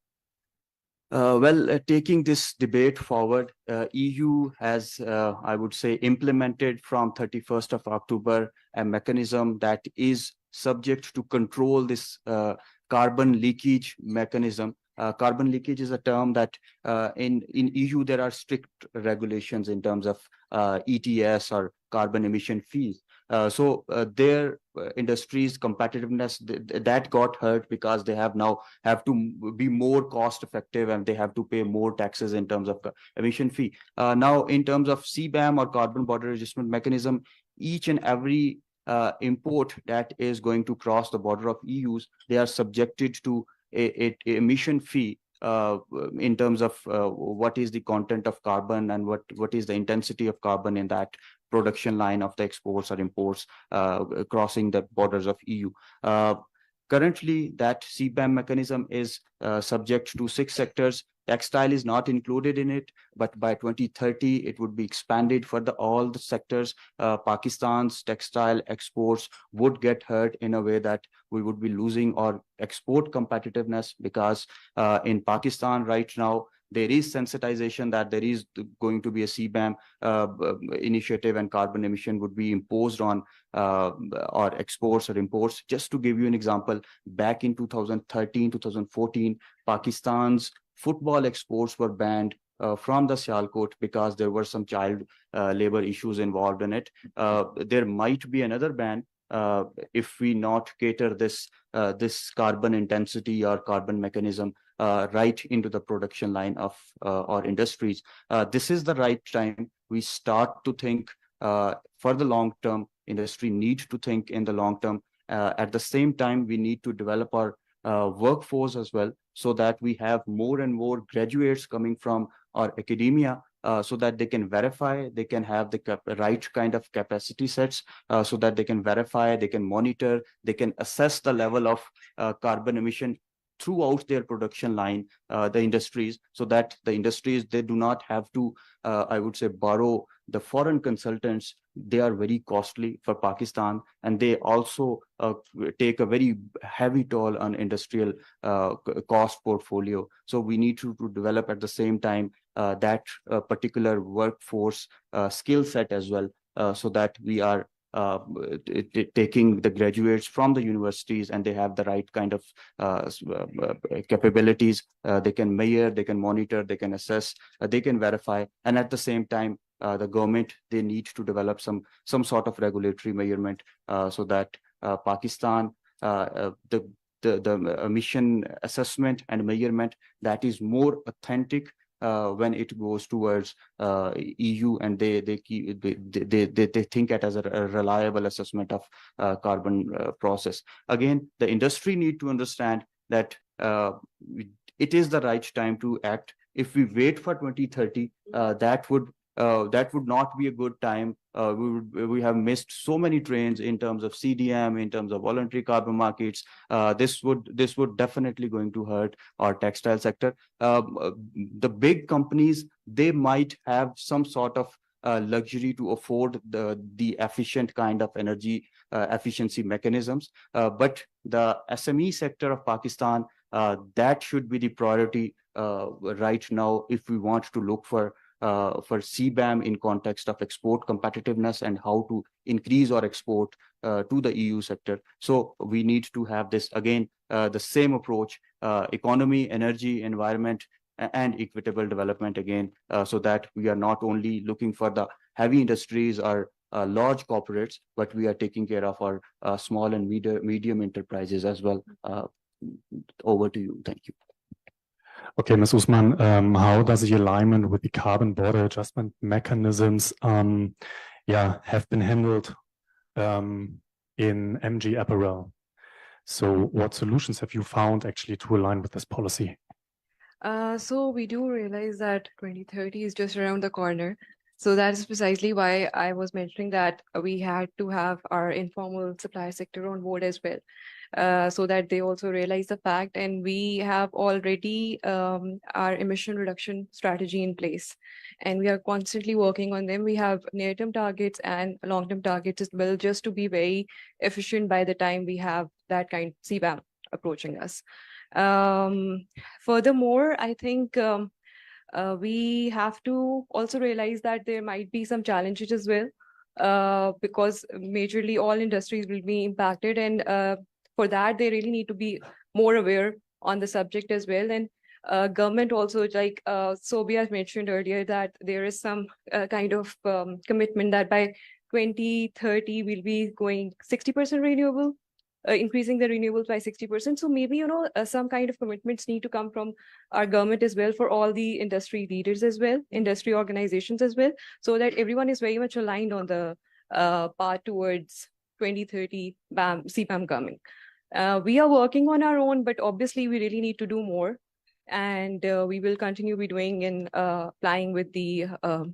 Taking this debate forward, EU has, I would say, implemented from 31st of October a mechanism that is subject to control this carbon leakage mechanism. Carbon leakage is a term that in EU there are strict regulations in terms of ETS or carbon emission fees. So their industries' competitiveness that got hurt because they have to be more cost effective, and they have to pay more taxes in terms of emission fee. Now, in terms of CBAM or carbon border adjustment mechanism, each and every import that is going to cross the border of EUs, they are subjected to a emission fee in terms of what is the content of carbon and what is the intensity of carbon in that production line of the exports or imports crossing the borders of EU. Currently, that CBAM mechanism is subject to 6 sectors. Textile is not included in it, but by 2030, it would be expanded for all the sectors. Pakistan's textile exports would get hurt in a way that we would be losing our export competitiveness, because in Pakistan right now, there is sensitization that there is going to be a CBAM initiative, and carbon emission would be imposed on our exports or imports. Just to give you an example, back in 2013, 2014, Pakistan's football exports were banned from the Sialkot because there were some child labor issues involved in it. There might be another ban if we not cater this carbon intensity or carbon mechanism right into the production line of our industries. This is the right time we start to think for the long term. Industry needs to think in the long term. At the same time, we need to develop our workforce as well, so that we have more and more graduates coming from our academia, so that they can verify, they can have the right kind of capacity sets, so that they can verify, they can monitor, they can assess the level of carbon emission throughout their production line, the industries, so that the industries, they do not have to, I would say, borrow the foreign consultants. They are very costly for Pakistan, and they also take a very heavy toll on industrial cost portfolio. So we need to develop at the same time that particular workforce skill set as well, so that we are taking the graduates from the universities and they have the right kind of capabilities. They can measure, they can monitor, they can assess, they can verify, and at the same time, the government, they need to develop some sort of regulatory measurement so that Pakistan, the emission assessment and measurement, that is more authentic when it goes towards EU, and they think it as a reliable assessment of carbon process. Again, the industry need to understand that it is the right time to act. If we wait for 2030, that would not be a good time we have missed so many trains in terms of CDM, in terms of voluntary carbon markets. This would definitely going to hurt our textile sector. The big companies, they might have some sort of luxury to afford the efficient kind of energy efficiency mechanisms, but the SME sector of Pakistan, that should be the priority right now if we want to look for CBAM in context of export competitiveness and how to increase our export to the EU sector. So we need to have this again, the same approach, economy, energy, environment, and equitable development again, so that we are not only looking for the heavy industries or large corporates, but we are taking care of our small and medium enterprises as well. Over to you. Thank you. Okay, Ms. Usman, how does the alignment with the carbon border adjustment mechanisms have been handled in MG Apparel? So what solutions have you found actually to align with this policy? So we do realize that 2030 is just around the corner. So that is precisely why I was mentioning that we had to have our informal supply sector on board as well, so that they also realize the fact. And we have already our emission reduction strategy in place, and we are constantly working on them. We have near-term targets and long-term targets as well, just to be very efficient by the time we have that kind of CBAM approaching us. Furthermore, I think we have to also realize that there might be some challenges as well, because majorly all industries will be impacted, and for that they really need to be more aware on the subject as well. And government also, like Sobia mentioned earlier, that there is some kind of commitment that by 2030 we'll be going 60% renewable. Increasing the renewables by 60%. So maybe, some kind of commitments need to come from our government as well, for all the industry leaders as well, industry organizations as well, so that everyone is very much aligned on the path towards 2030 CBAM coming. We are working on our own, but obviously we really need to do more. And we will continue be doing and applying with the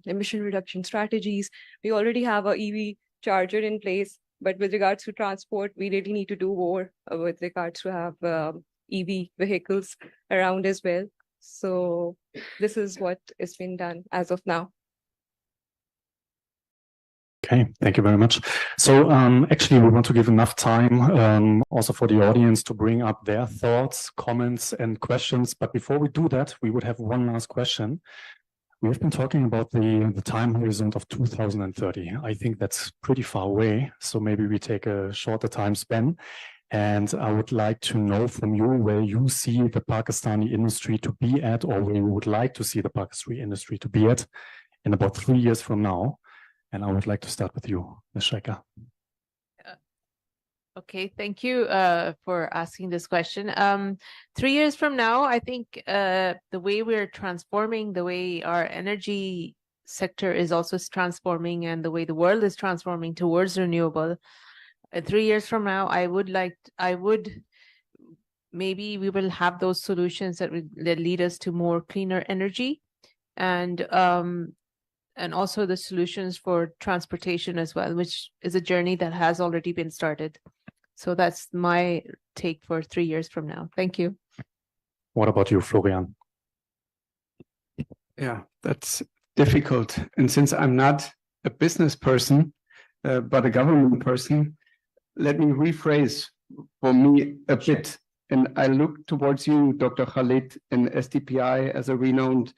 emission reduction strategies. We already have a EV charger in place. But with regards to transport, we really need to do more with regards to have EV vehicles around as well. So this is what is being done as of now. Okay, thank you very much. So actually, we want to give enough time also for the audience to bring up their thoughts, comments, and questions. But before we do that, we would have one last question. We've been talking about the time horizon of 2030. I think that's pretty far away. So maybe we take a shorter time span. And I would like to know from you where you see the Pakistani industry to be at, or where you would like to see the Pakistani industry to be at in about 3 years from now. And I would like to start with you, Ms. Shekhar. Okay, thank you for asking this question. 3 years from now, I think the way we're transforming, the way our energy sector is also transforming, and the way the world is transforming towards renewable, 3 years from now, maybe we will have those solutions that lead us to more cleaner energy, and also the solutions for transportation as well, which is a journey that has already been started. So that's my take for 3 years from now. Thank you. What about you, Florian? Yeah, that's difficult. And since I'm not a business person, but a government person, let me rephrase for me a bit. And I look towards you, Dr. Khalid, and SDPI as a renowned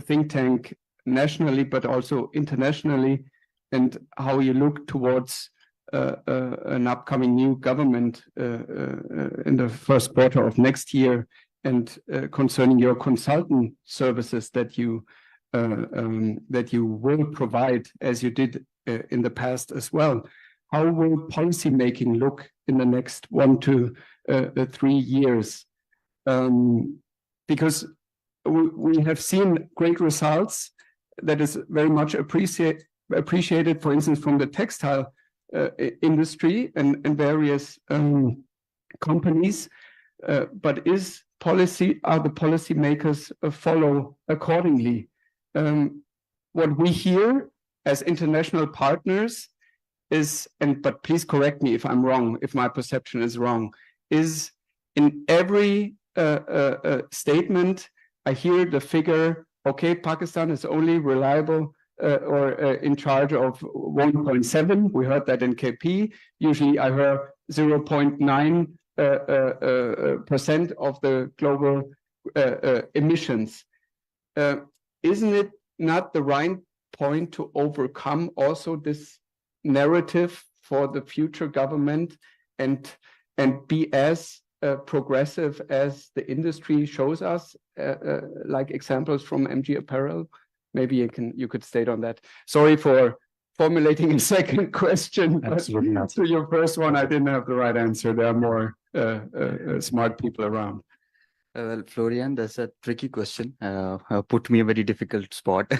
think tank nationally, but also internationally, and how you look towards an upcoming new government in the first quarter of next year, and concerning your consultant services that you will provide, as you did in the past as well. How will policy making look in the next 1 to 3 years? Because we have seen great results that is very much appreciated, for instance, from the textile industry and various companies, but are the policymakers follow accordingly? What we hear as international partners is, but please correct me if I'm wrong, if my perception is wrong, is in every statement, I hear the figure, okay, Pakistan is only reliable or in charge of 1.7. We heard that in KP. Usually I heard 0.9% of the global emissions. Isn't it not the right point to overcome also this narrative for the future government and be as progressive as the industry shows us, like examples from MG Apparel? Maybe you could state on that. Sorry for formulating a second question, but to your first one, I didn't have the right answer. There are more smart people around. Well, Florian, that's a tricky question. Put me a very difficult spot.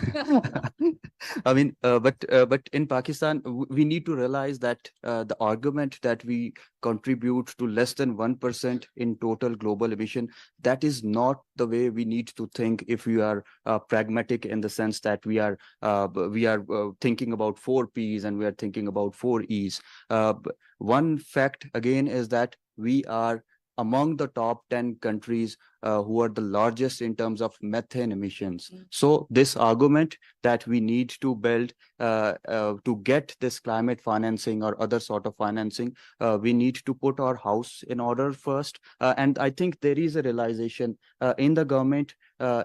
I mean, but in Pakistan, we need to realize that the argument that we contribute to less than 1% in total global emission, that is not the way we need to think if we are pragmatic in the sense that we are thinking about 4 Ps and we are thinking about 4 Es. One fact again is that we are among the top 10 countries who are the largest in terms of methane emissions. So this argument that we need to build to get this climate financing or other sort of financing, we need to put our house in order first. And I think there is a realization in the government,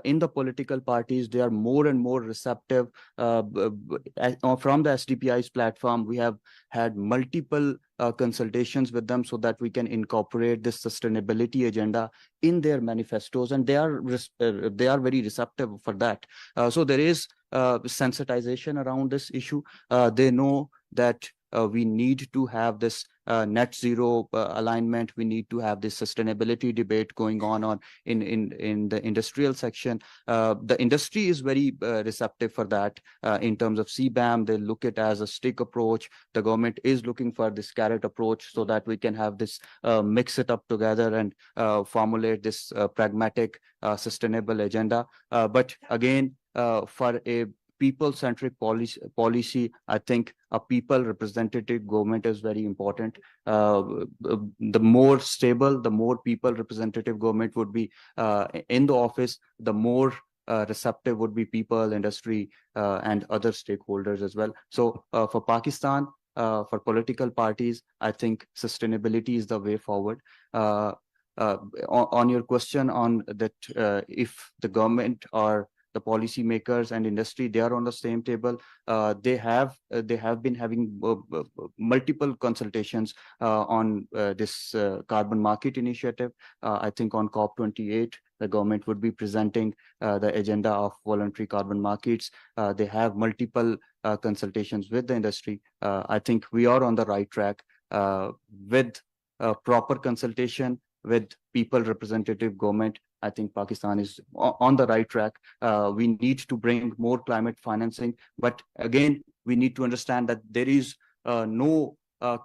in the political parties, they are more and more receptive. From the SDPI's platform, we have had multiple consultations with them so that we can incorporate this sustainability agenda in their manifestos, and they are very receptive for that. So there is sensitization around this issue. They know that we need to have this net zero alignment. We need to have this sustainability debate going on in the industrial section. The industry is very receptive for that. In terms of CBAM, they look at it as a stick approach. The government is looking for this carrot approach so that we can have this mix it up together and formulate this pragmatic, sustainable agenda. But again, for a people-centric policy, I think a people representative government is very important. The more stable, the more people representative government would be in the office, the more receptive would be people, industry, and other stakeholders as well. So for Pakistan, for political parties, I think sustainability is the way forward. On your question on that, if the government or the policymakers and industry, they are on the same table. They have been having multiple consultations on this carbon market initiative. I think on COP28, the government would be presenting the agenda of voluntary carbon markets. They have multiple consultations with the industry. I think we are on the right track with proper consultation with people representative government. I think Pakistan is on the right track. We need to bring more climate financing, but again, we need to understand that there is no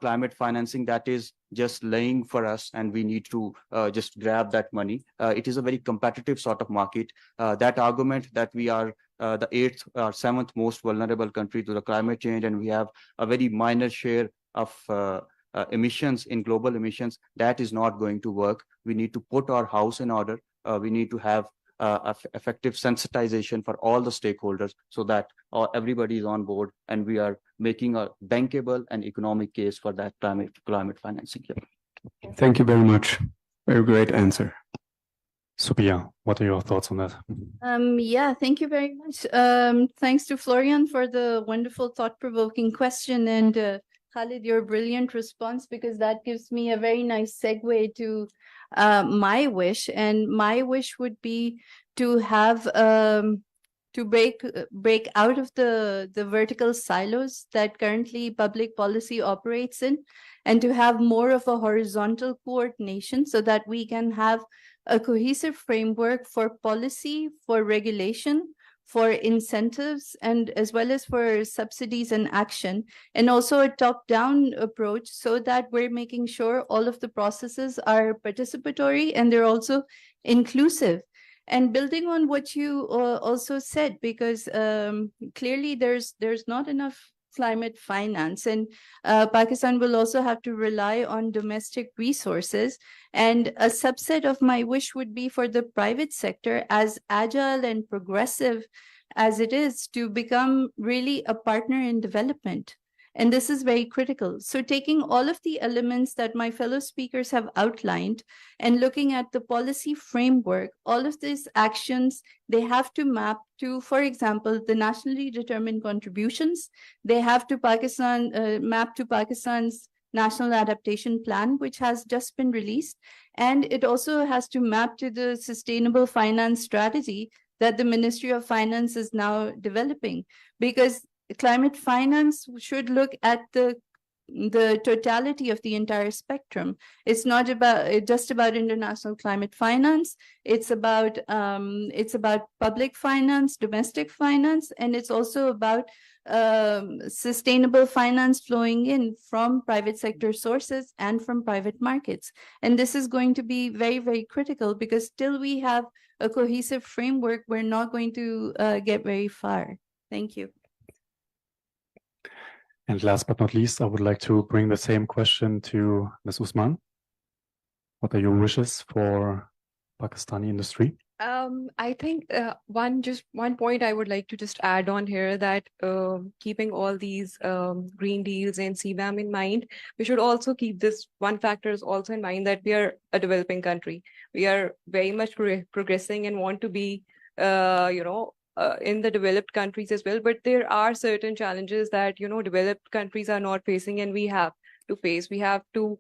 climate financing that is just laying for us, and we need to just grab that money. It is a very competitive sort of market. That argument that we are the 8th or 7th most vulnerable country to the climate change, and we have a very minor share of emissions in global emissions, that is not going to work. We need to put our house in order. We need to have effective sensitization for all the stakeholders so that everybody is on board and we are making a bankable and economic case for that climate financing. Thank you very much. Very great answer. Sophia, what are your thoughts on that? Yeah, thank you very much. Thanks to Florian for the wonderful thought-provoking question, and Khalid, your brilliant response, because that gives me a very nice segue to my wish. And my wish would be to have to break out of the vertical silos that currently public policy operates in, and to have more of a horizontal coordination so that we can have a cohesive framework for policy, for regulation, for incentives, and as well as for subsidies and action, and also a top-down approach so that we're making sure all of the processes are participatory and they're also inclusive. And building on what you also said, because clearly there's not enough climate finance, and Pakistan will also have to rely on domestic resources. And a subset of my wish would be for the private sector, as agile and progressive as it is, to become really a partner in development. And this is very critical. So taking all of the elements that my fellow speakers have outlined and looking at the policy framework, all of these actions, they have to map to, for example, the nationally determined contributions. They have to map to Pakistan's National Adaptation Plan, which has just been released. And it also has to map to the sustainable finance strategy that the Ministry of Finance is now developing, because climate finance should look at the totality of the entire spectrum. It's not just about international climate finance. It's about public finance, domestic finance, and it's also about sustainable finance flowing in from private sector sources and from private markets. And this is going to be very, very critical, because till we have a cohesive framework, we're not going to get very far. Thank you. And last but not least, I would like to bring the same question to Ms. Usman. What are your wishes for Pakistani industry? I think one point I would like to just add on here, that keeping all these green deals and CBAM in mind, we should also keep this one factor is also in mind, that we are a developing country. We are very much progressing and want to be, in the developed countries as well. But there are certain challenges that, developed countries are not facing, and we have to face. We have to,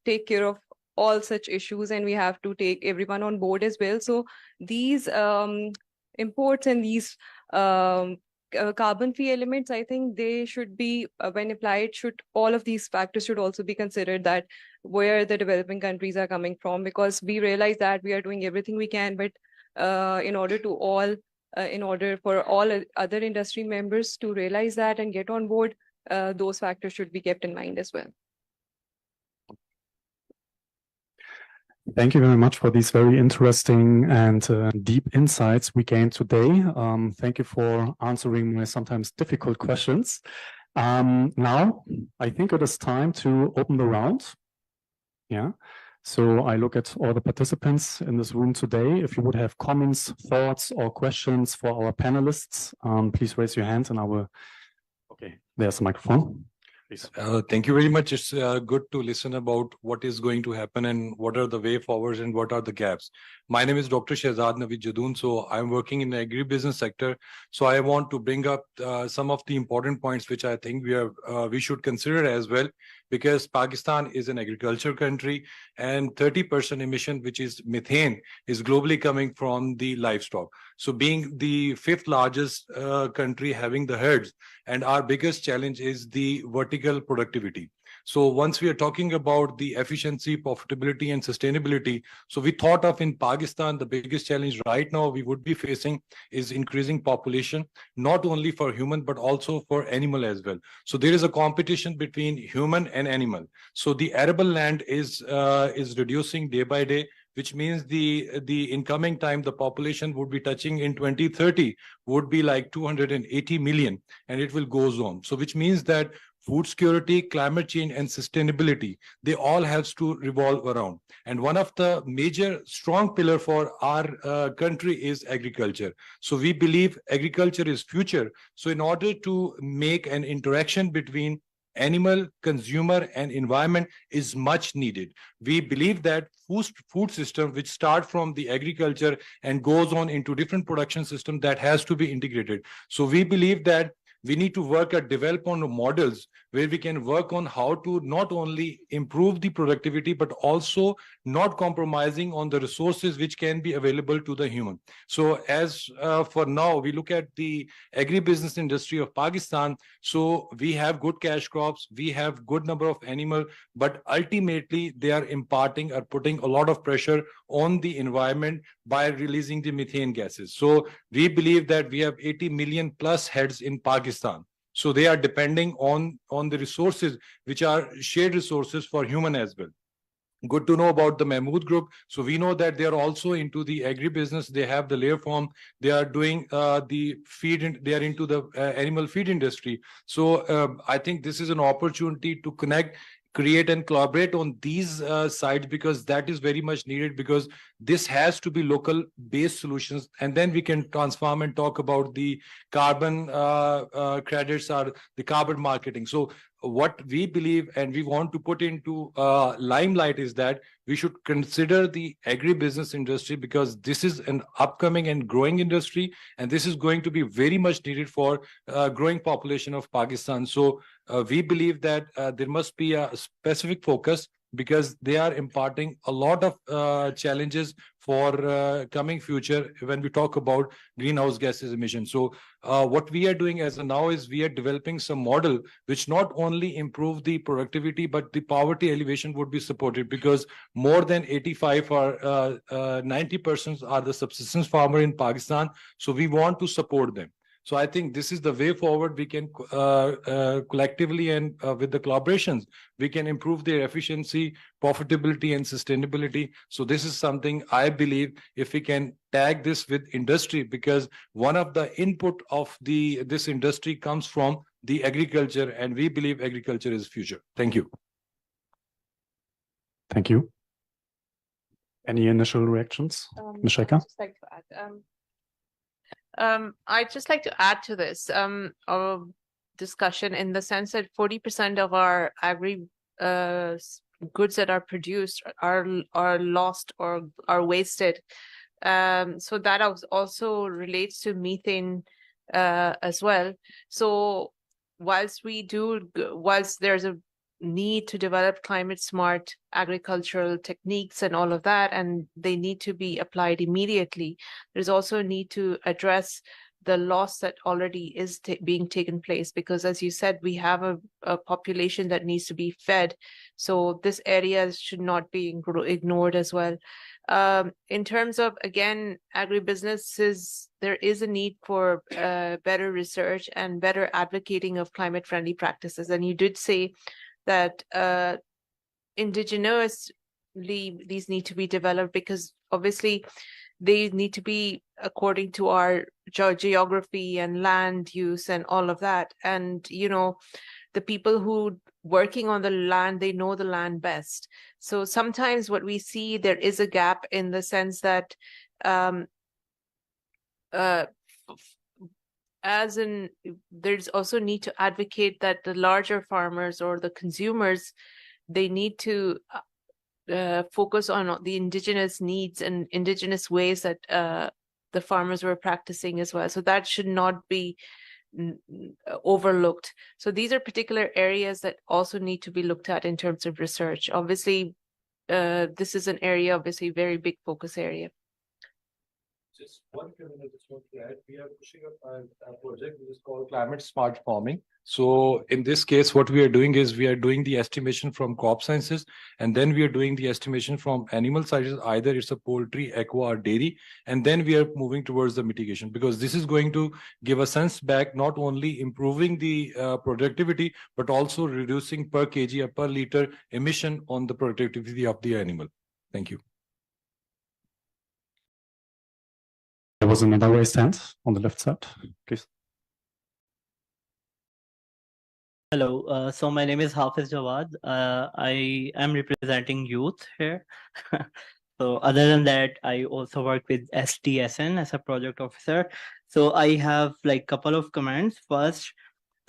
take care of all such issues, and we have to take everyone on board as well. So these imports and these carbon-free elements, I think they should be, when applied, all of these factors should also be considered, that where the developing countries are coming from, because we realize that we are doing everything we can, but in order for all other industry members to realize that and get on board, those factors should be kept in mind as well. Thank you very much for these very interesting and deep insights we gained today. Thank you for answering my sometimes difficult questions. Now, I think it is time to open the round. Yeah. So I look at all the participants in this room today. If you would have comments, thoughts, or questions for our panelists, please raise your hands and I will. Okay, there's the microphone. Please. Thank you very much. It's good to listen about what is going to happen and what are the way forwards and what are the gaps. My name is Dr. Shehzad Naveed Jadoon. So I'm working in the agribusiness sector. So I want to bring up some of the important points which I think we should consider as well, because Pakistan is an agriculture country and 30% emission, which is methane, is globally coming from the livestock. So being the 5th largest country having the herds, and our biggest challenge is the vertical productivity. So once we are talking about the efficiency, profitability, and sustainability, so we thought of in Pakistan, the biggest challenge right now we would be facing is increasing population, not only for human, but also for animal as well. So there is a competition between human and animal. So the arable land is reducing day by day, which means the incoming time, the population would be touching in 2030 would be like 280 million, and it will go on. So which means that food security, climate change, and sustainability, they all have to revolve around. And one of the major strong pillar for our country is agriculture. So we believe agriculture is future. So in order to make an interaction between animal, consumer, and environment is much needed. We believe that food system, which start from the agriculture and goes on into different production system, that has to be integrated. So we believe that we need to work at develop on models where we can work on how to not only improve the productivity, but also not compromising on the resources which can be available to the human. So as for now, we look at the agribusiness industry of Pakistan. So we have good cash crops, we have good number of animal, but ultimately they are imparting or putting a lot of pressure on the environment by releasing the methane gases. So we believe that we have 80 million plus heads in Pakistan. So they are depending on the resources which are shared resources for human as well. Good to know about the Mahmood Group. So we know that they are also into the agribusiness. They have the layer farm. They are doing the feed. They are into the animal feed industry. So I think this is an opportunity to connect, create and collaborate on these sides, because that is very much needed, because this has to be local based solutions, and then we can transform and talk about the carbon credits or the carbon marketing. So what we believe and we want to put into limelight is that we should consider the agribusiness industry, because this is an upcoming and growing industry, and this is going to be very much needed for growing population of Pakistan. So we believe that there must be a specific focus, because they are imparting a lot of challenges for coming future when we talk about greenhouse gases emissions. So what we are doing as of now is we are developing some model which not only improve the productivity, but the poverty elevation would be supported, because more than 85 or 90% are the subsistence farmer in Pakistan. So we want to support them. So I think this is the way forward. We can collectively and with the collaborations, we can improve their efficiency, profitability, and sustainability. So this is something I believe if we can tag this with industry, because one of the input of this industry comes from the agriculture, and we believe agriculture is future. Thank you. Thank you. Any initial reactions, Ms. Shekhar? I'd just like to add. I'd just like to add to this discussion, in the sense that 40% of our agri goods that are produced are lost or are wasted. So that also relates to methane as well. So whilst there's a need to develop climate smart agricultural techniques and all of that, and they need to be applied immediately, there's also a need to address the loss that already is being taken place, because as you said, we have a population that needs to be fed. So this area should not be ignored as well. In terms of, again, agribusinesses, there is a need for better research and better advocating of climate friendly practices. And you did say that indigenously these need to be developed, because obviously they need to be according to our geography and land use and all of that. And, you know, the people who working on the land, they know the land best. So sometimes what we see, there is a gap in the sense that there's also need to advocate that the larger farmers or the consumers, they need to focus on the indigenous needs and indigenous ways that the farmers were practicing as well. So that should not be overlooked. So these are particular areas that also need to be looked at in terms of research. Obviously, this is an area, obviously, very big focus area. Just one comment I just want to add. We are pushing a project which is called Climate Smart Farming. So in this case, what we are doing is we are doing the estimation from crop sciences, and then we are doing the estimation from animal sciences, either it's a poultry, aqua, or dairy, and then we are moving towards the mitigation, because this is going to give a sense back, not only improving the productivity, but also reducing per kg or per liter emission on the productivity of the animal. Thank you. There was another raised hand on the left side, please. Hello, so my name is Hafiz Jawad. I am representing youth here. So other than that, I also work with STSN as a project officer. So I have like couple of comments. First,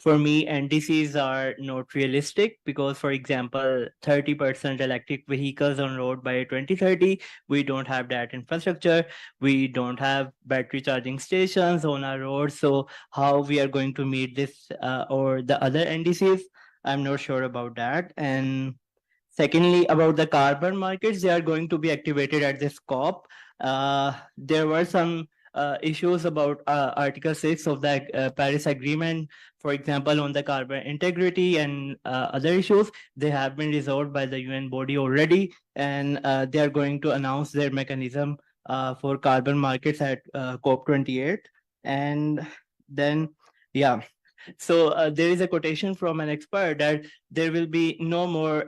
for me, NDCs are not realistic, because, for example, 30% electric vehicles on road by 2030, we don't have that infrastructure. We don't have battery charging stations on our roads. So how we are going to meet this or the other NDCs, I'm not sure about that. And secondly, about the carbon markets, they are going to be activated at this COP. There were some issues about Article 6 of the Paris Agreement, for example, on the carbon integrity and other issues. They have been resolved by the UN body already, and they are going to announce their mechanism for carbon markets at COP28. And then, yeah, So there is a quotation from an expert that there will be no more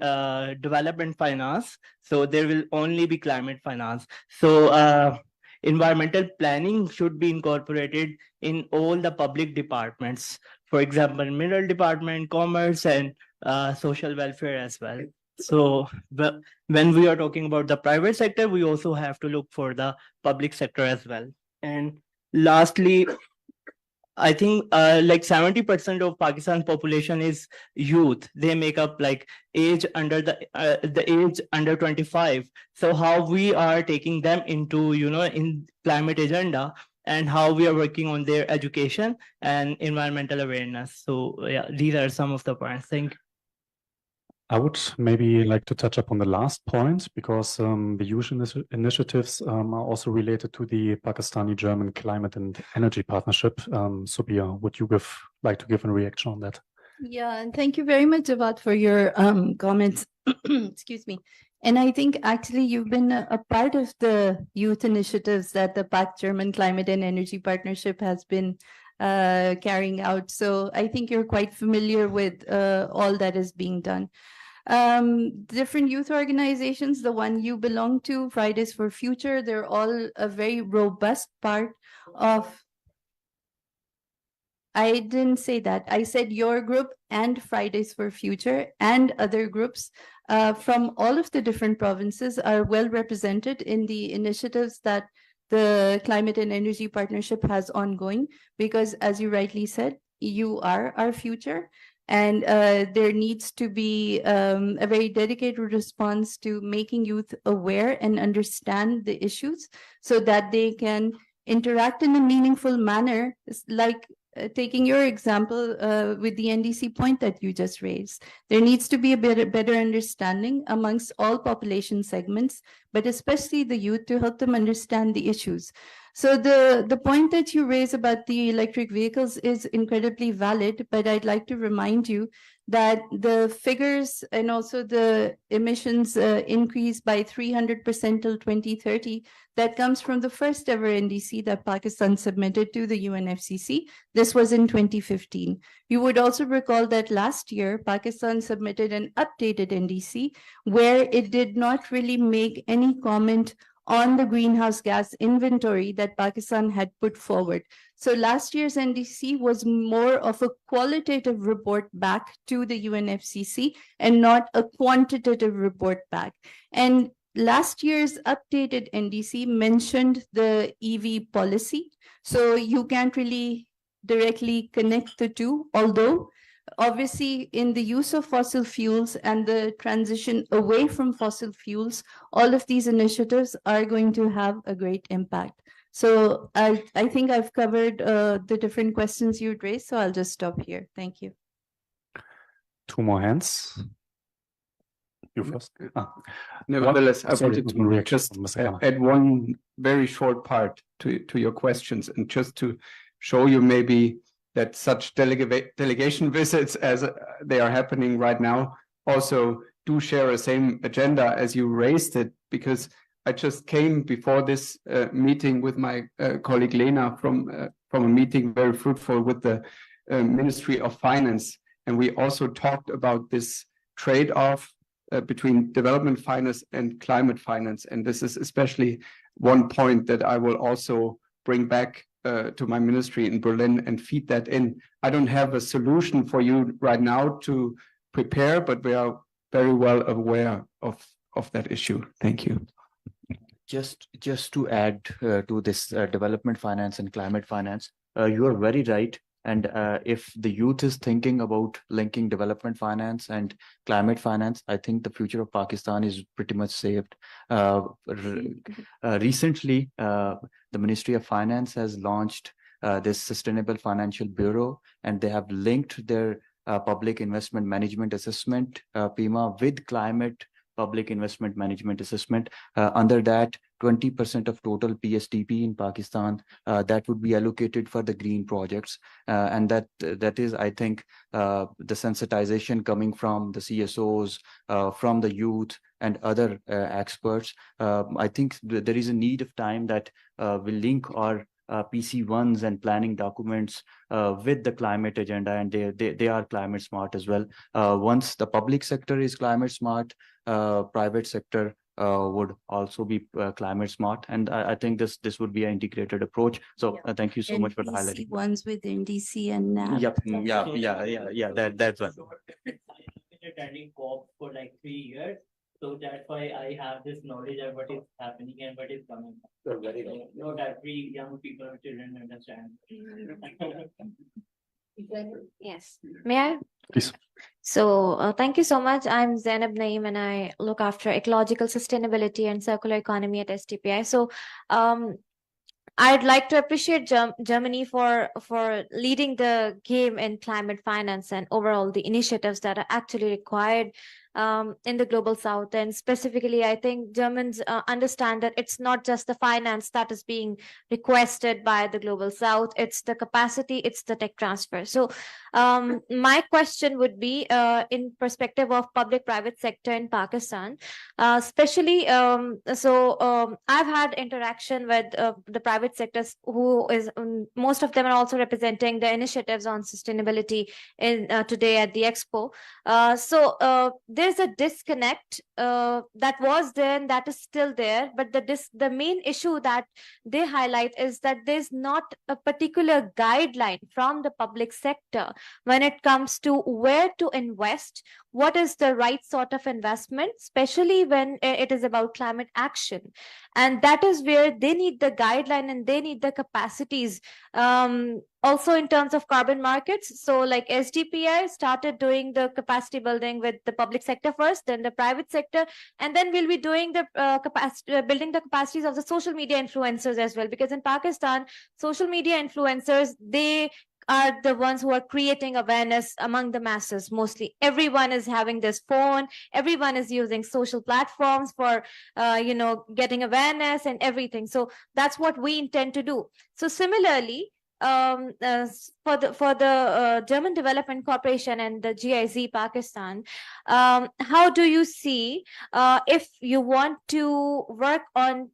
development finance. So there will only be climate finance. So environmental planning should be incorporated in all the public departments. For example, mineral department, commerce, and social welfare as well. So when we are talking about the private sector, we also have to look for the public sector as well. And lastly, I think like 70% of Pakistan population is youth. They make up like age under the age under 25. So how we are taking them into, in climate agenda, and how we are working on their education and environmental awareness. So yeah, these are some of the points. Thank you. I would maybe like to touch upon the last point, because the youth initiatives are also related to the Pakistani-German Climate and Energy Partnership. Subia, would you like to give a reaction on that? Yeah, and thank you very much, Javad, for your comments. Excuse me. And I think actually you've been a part of the youth initiatives that the Pak-German Climate and Energy Partnership has been carrying out. So I think you're quite familiar with all that is being done. Different youth organizations, the one you belong to, Fridays for Future, they're all a very robust part of. I didn't say that. I said your group and Fridays for Future and other groups from all of the different provinces are well represented in the initiatives that the Climate and Energy Partnership has ongoing, because as you rightly said, you are our future. And there needs to be a very dedicated response to making youth aware and understand the issues so that they can interact in a meaningful manner, like taking your example with the NDC point that you just raised. There needs to be a better understanding amongst all population segments, but especially the youth, to help them understand the issues. So the point that you raise about the electric vehicles is incredibly valid, but I'd like to remind you that the figures and also the emissions increase by 300% till 2030. That comes from the first ever NDC that Pakistan submitted to the UNFCCC. This was in 2015. You would also recall that last year, Pakistan submitted an updated NDC where it did not really make any comment on the greenhouse gas inventory that Pakistan had put forward. So last year's NDC was more of a qualitative report back to the UNFCCC and not a quantitative report back. And last year's updated NDC mentioned the EV policy. So you can't really directly connect the two, although obviously in the use of fossil fuels and the transition away from fossil fuels, all of these initiatives are going to have a great impact. So I think I've covered the different questions you'd raised, so I'll just stop here. Thank you. Two more hands. You first. Nevertheless, I wanted to just add one very short part to your questions, and just to show you maybe that such delegation visits as they are happening right now also do share the same agenda as you raised it, because I just came before this meeting with my colleague Lena from a meeting very fruitful with the Ministry of Finance, and we also talked about this trade-off between development finance and climate finance, and this is especially one point that I will also bring back to my ministry in Berlin and feed that in. I don't have a solution for you right now to prepare, but we are very well aware of that issue. Thank you. Just to add to this development finance and climate finance, you are very right. And if the youth is thinking about linking development finance and climate finance, I think the future of Pakistan is pretty much saved. Recently, the Ministry of Finance has launched this Sustainable Financial Bureau, and they have linked their Public Investment Management Assessment, PIMA, with Climate Public Investment Management Assessment. Under that, 20% of total PSDP in Pakistan that would be allocated for the green projects, and that is, I think, the sensitization coming from the CSOs, from the youth and other experts. I think there is a need of time that we link our PC1s and planning documents with the climate agenda, and they are climate smart as well. Once the public sector is climate smart, private sector would also be climate smart, and I think this would be an integrated approach. So thank you so much for highlighting. Ones within DC and NAB. Yep. Yeah. That's one. Attending COP for like 3 years, so that's why I have this knowledge of what is happening and what is coming. Not every young people or children understand. Yes. May I? Please. So thank you so much. I'm Zainab Naeem and I look after ecological sustainability and circular economy at STPI. So I'd like to appreciate Germany for leading the game in climate finance and overall the initiatives that are actually required in the global south. And specifically, I think Germans understand that it's not just the finance that is being requested by the global south, it's the capacity, it's the tech transfer. So my question would be in perspective of public-private sector in Pakistan, especially, I've had interaction with the private sectors who is, most of them are also representing the initiatives on sustainability in today at the Expo. There's a disconnect that was there and that is still there, but the main issue that they highlight is that there's not a particular guideline from the public sector when it comes to where to invest, what is the right sort of investment, especially when it is about climate action. And that is where they need the guideline and they need the capacities. Also in terms of carbon markets, so like SDPI started doing the capacity building with the public sector first, then the private sector, and then we'll be doing the building the capacities of the social media influencers as well. Because in Pakistan, social media influencers, they are the ones who are creating awareness among the masses. Mostly everyone is having this phone, everyone is using social platforms for getting awareness and everything. So that's what we intend to do. So similarly, for the German Development Corporation and the GIZ Pakistan, how do you see if you want to work on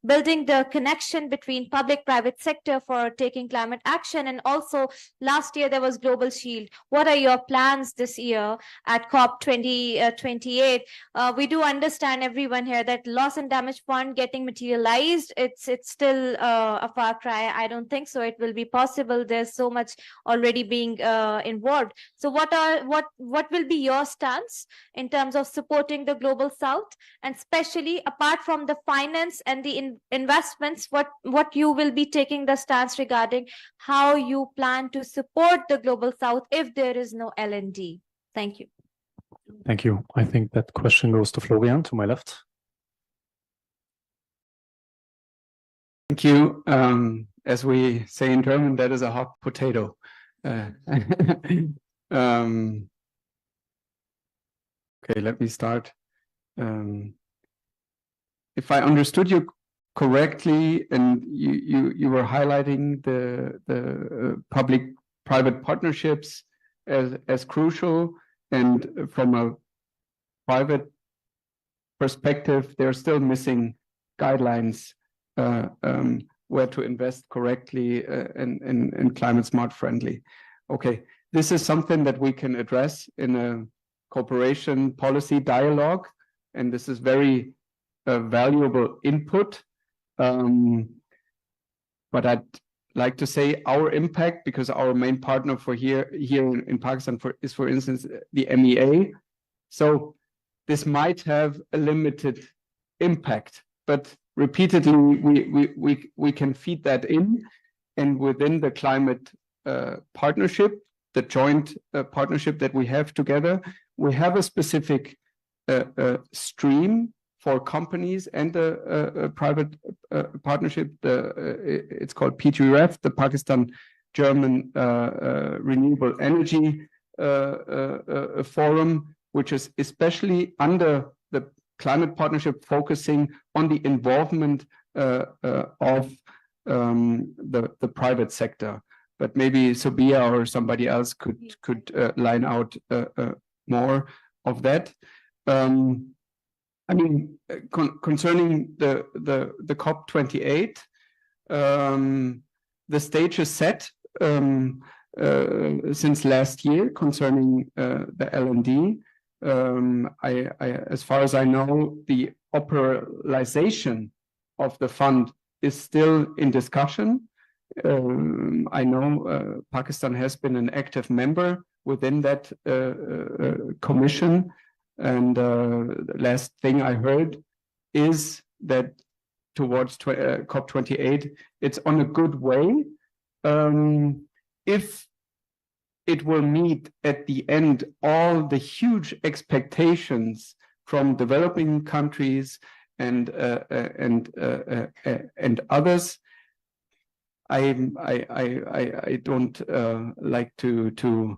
building the connection between public-private sector for taking climate action? And also last year there was Global Shield. What are your plans this year at COP 2028? We do understand, everyone here, that loss and damage fund getting materialized, it's still a far cry. I don't think so it will be possible. There's so much already being involved. So what will be your stance in terms of supporting the global south, and especially apart from the finance and the investments, what you will be taking the stance regarding how you plan to support the global south if there is no L&D? Thank you. Thank you. I think that question goes to Florian, to my left. Thank you. As we say in German, that is a hot potato. Okay, let me start. If I understood you correctly, and you were highlighting the public-private partnerships as crucial, and from a private perspective, they're still missing guidelines where to invest correctly and climate smart friendly. Okay, this is something that we can address in a cooperation policy dialogue, and this is very valuable input. But I'd like to say our impact, because our main partner for here in Pakistan is, for instance, the MEA. So this might have a limited impact, but repeatedly we can feed that in, and within the climate partnership, the joint partnership that we have together, we have a specific stream for companies and a private partnership. It's called P2REF, the Pakistan German Renewable Energy Forum, which is especially under the climate partnership focusing on the involvement of the private sector. But maybe Sobia or somebody else could line out more of that. I mean, concerning the COP28, The stage is set since last year concerning the L&D. As far as I know, the operationalization of the fund is still in discussion. I know Pakistan has been an active member within that commission. And the last thing I heard is that towards COP28, it's on a good way. If it will meet at the end all the huge expectations from developing countries and others, I don't like to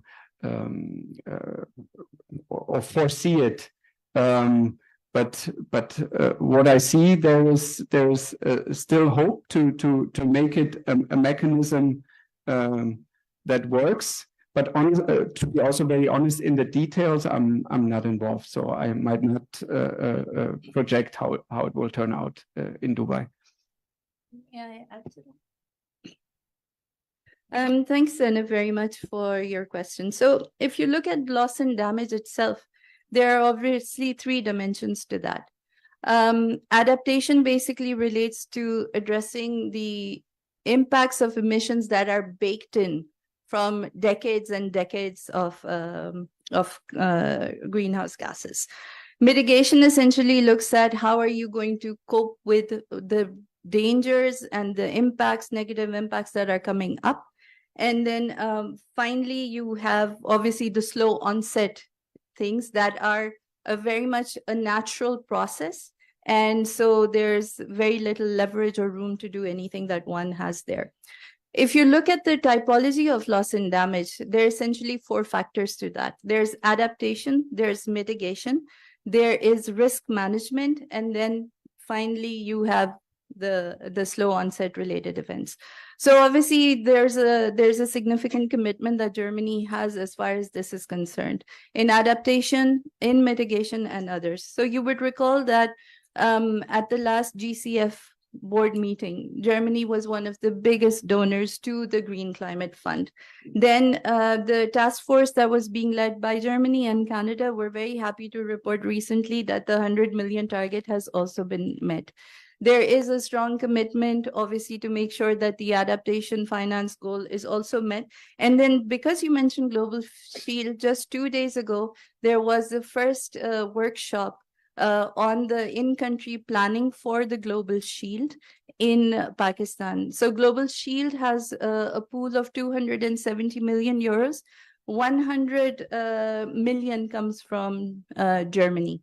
or foresee it. But what I see, there is still hope to make it a mechanism that works. But to be also very honest, in the details, I'm not involved, so I might not project how it will turn out in Dubai. Yeah, absolutely. Thanks, Zainab, very much for your question. So if you look at loss and damage itself, there are obviously three dimensions to that. Adaptation basically relates to addressing the impacts of emissions that are baked in from decades and decades of greenhouse gases. Mitigation essentially looks at how are you going to cope with the dangers and the impacts, negative impacts that are coming up. And then finally, you have obviously the slow onset things that are very much a natural process. And so there's very little leverage or room to do anything that one has there. If you look at the typology of loss and damage, there are essentially four factors to that. There's adaptation, there's mitigation, there is risk management, and then finally you have the slow onset related events. So obviously there's a significant commitment that Germany has as far as this is concerned in adaptation, in mitigation, and others. So you would recall that at the last GCF board meeting, Germany was one of the biggest donors to the Green Climate Fund. Then the task force that was being led by Germany and Canada were very happy to report recently that the 100 million target has also been met. There is a strong commitment, obviously, to make sure that the adaptation finance goal is also met. And then because you mentioned Global Shield, just 2 days ago, there was the first workshop on the in-country planning for the Global Shield in Pakistan. So Global Shield has a pool of 270 million euros. 100 million comes from Germany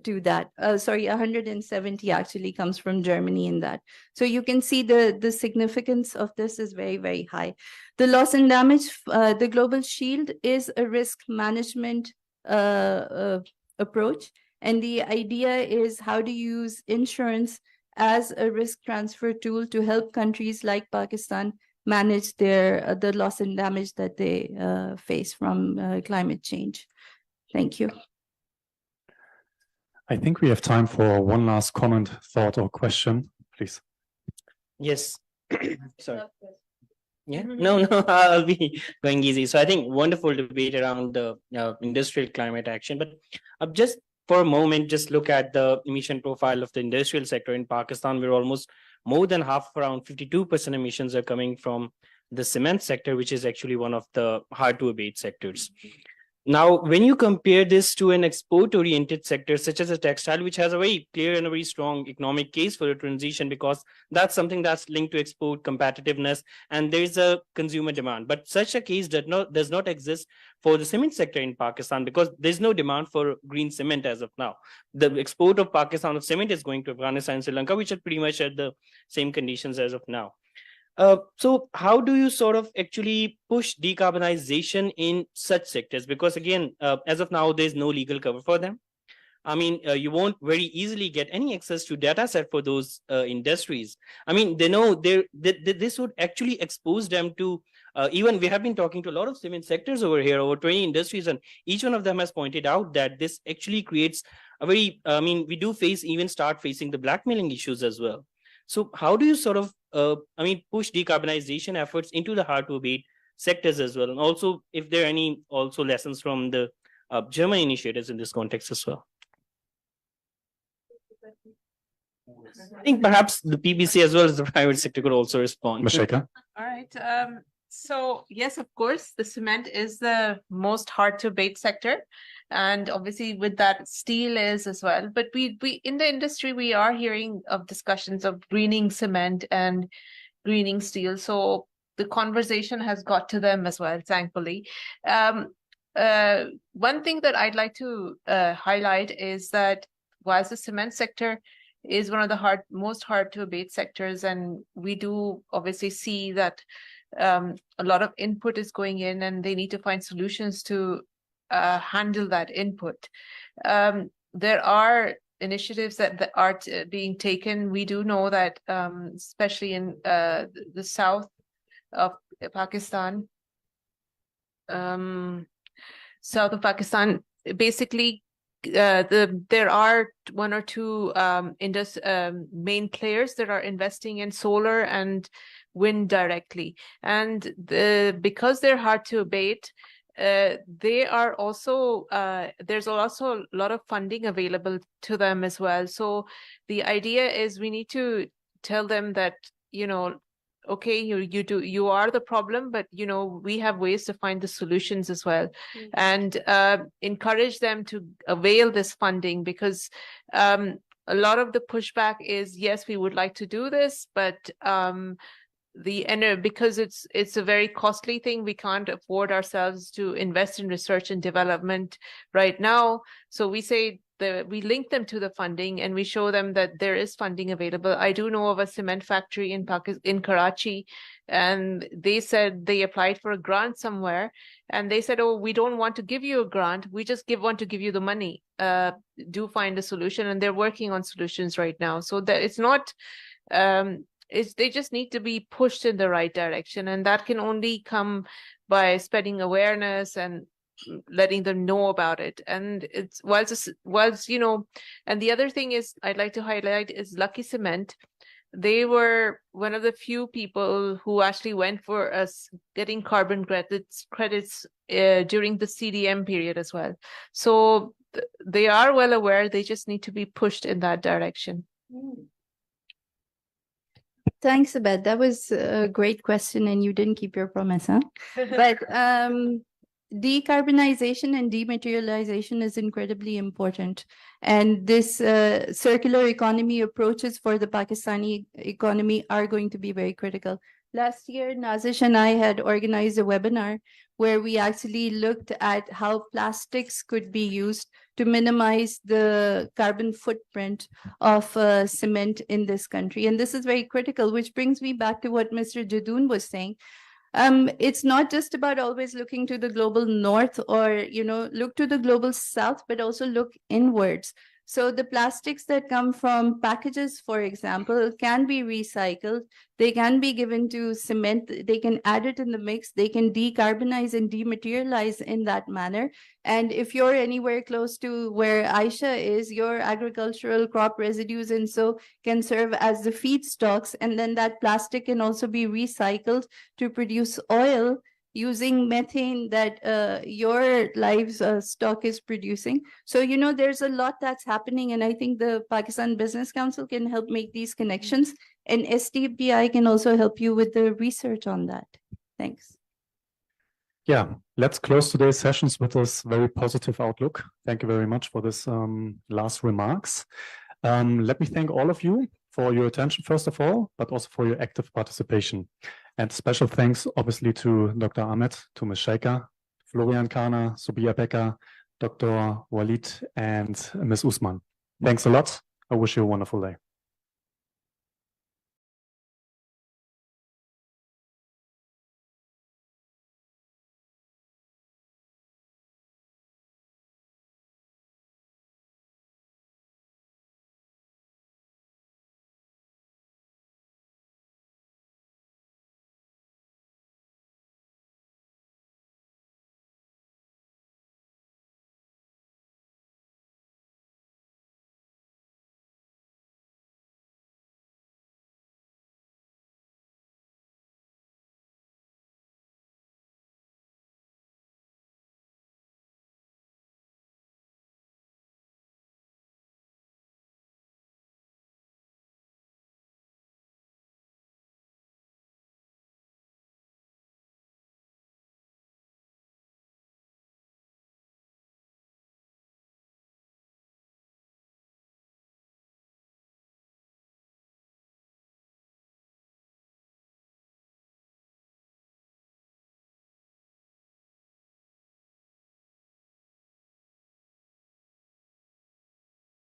to that. 170 actually comes from Germany in that. So you can see the significance of this is very, very high. The loss and damage, the Global Shield is a risk management approach. And the idea is how to use insurance as a risk transfer tool to help countries like Pakistan manage the loss and damage that they face from climate change. Thank you. I think we have time for one last comment, thought, or question, please. Yes. Sorry. Yeah, no, I'll be going easy. So I think wonderful debate around the industrial climate action, but just for a moment, just look at the emission profile of the industrial sector in Pakistan. We're almost more than half, around 52% emissions are coming from the cement sector, which is actually one of the hard to abate sectors. Now, when you compare this to an export-oriented sector, such as a textile, which has a very clear and a very strong economic case for a transition, because that's something that's linked to export competitiveness, and there is a consumer demand. But such a case does not exist for the cement sector in Pakistan, because there's no demand for green cement as of now. The export of Pakistan of cement is going to Afghanistan and Sri Lanka, which are pretty much at the same conditions as of now. So how do you sort of actually push decarbonization in such sectors? Because again, as of now, there's no legal cover for them. I mean, you won't very easily get any access to data set for those industries. I mean, they know this would actually expose them to, even we have been talking to a lot of cement sectors over here, over 20 industries, and each one of them has pointed out that this actually creates a very, I mean, we do start facing the blackmailing issues as well. So how do you sort of push decarbonization efforts into the hard to abate sectors as well? And also, if there are any also lessons from the German initiatives in this context as well? I think perhaps the PBC as well as the private sector could also respond. Masheka? All right. So yes, of course, the cement is the most hard to abate sector. And obviously with that, steel is as well. But we in the industry, we are hearing of discussions of greening cement and greening steel. So the conversation has got to them as well, thankfully. One thing that I'd like to highlight is that whilst the cement sector is one of the most hard to abate sectors, and we do obviously see that a lot of input is going in and they need to find solutions to handle that input. There are initiatives that are being taken. We do know that especially in the south of Pakistan, basically there are one or two main players that are investing in solar and wind directly, and because they're hard to abate, they are also there's also a lot of funding available to them as well. So the idea is we need to tell them that, okay, you are the problem, but we have ways to find the solutions as well. And encourage them to avail this funding, because a lot of the pushback is, yes, we would like to do this, but because it's a very costly thing, we can't afford ourselves to invest in research and development right now. So we say that we link them to the funding and we show them that there is funding available. I do know of a cement factory in Karachi, and they said they applied for a grant somewhere, and they said, oh, we don't want to give you a grant, we just want to give you the money. Do find a solution, and they're working on solutions right now. So that it's not they just need to be pushed in the right direction, and that can only come by spreading awareness and letting them know about it. And it's whilst and the other thing is I'd like to highlight is Lucky Cement. They were one of the few people who actually went for us getting carbon credits during the CDM period as well. So they are well aware, they just need to be pushed in that direction. Thanks, Abed. That was a great question, and you didn't keep your promise, huh? But decarbonization and dematerialization is incredibly important. And this circular economy approaches for the Pakistani economy are going to be very critical. Last year, Nazish and I had organized a webinar where we actually looked at how plastics could be used to minimize the carbon footprint of cement in this country. And this is very critical, which brings me back to what Mr. Jadoon was saying. It's not just about always looking to the global north or, look to the global south, but also look inwards. So the plastics that come from packages, for example, can be recycled. They can be given to cement. They can add it in the mix. They can decarbonize and dematerialize in that manner. And if you're anywhere close to where Aisha is, your agricultural crop residues and so can serve as the feedstocks. And then that plastic can also be recycled to produce oil using methane that your livestock is producing. So, there's a lot that's happening, and I think the Pakistan Business Council can help make these connections, and STPI can also help you with the research on that. Thanks. Yeah, let's close today's sessions with this very positive outlook. Thank you very much for this last remarks. Let me thank all of you for your attention, first of all, but also for your active participation. And special thanks, obviously, to Dr. Ahmed, to Ms. Sheikha, Florian Kahner, Subia Becker, Dr. Walid, and Ms. Usman. Thanks a lot. I wish you a wonderful day.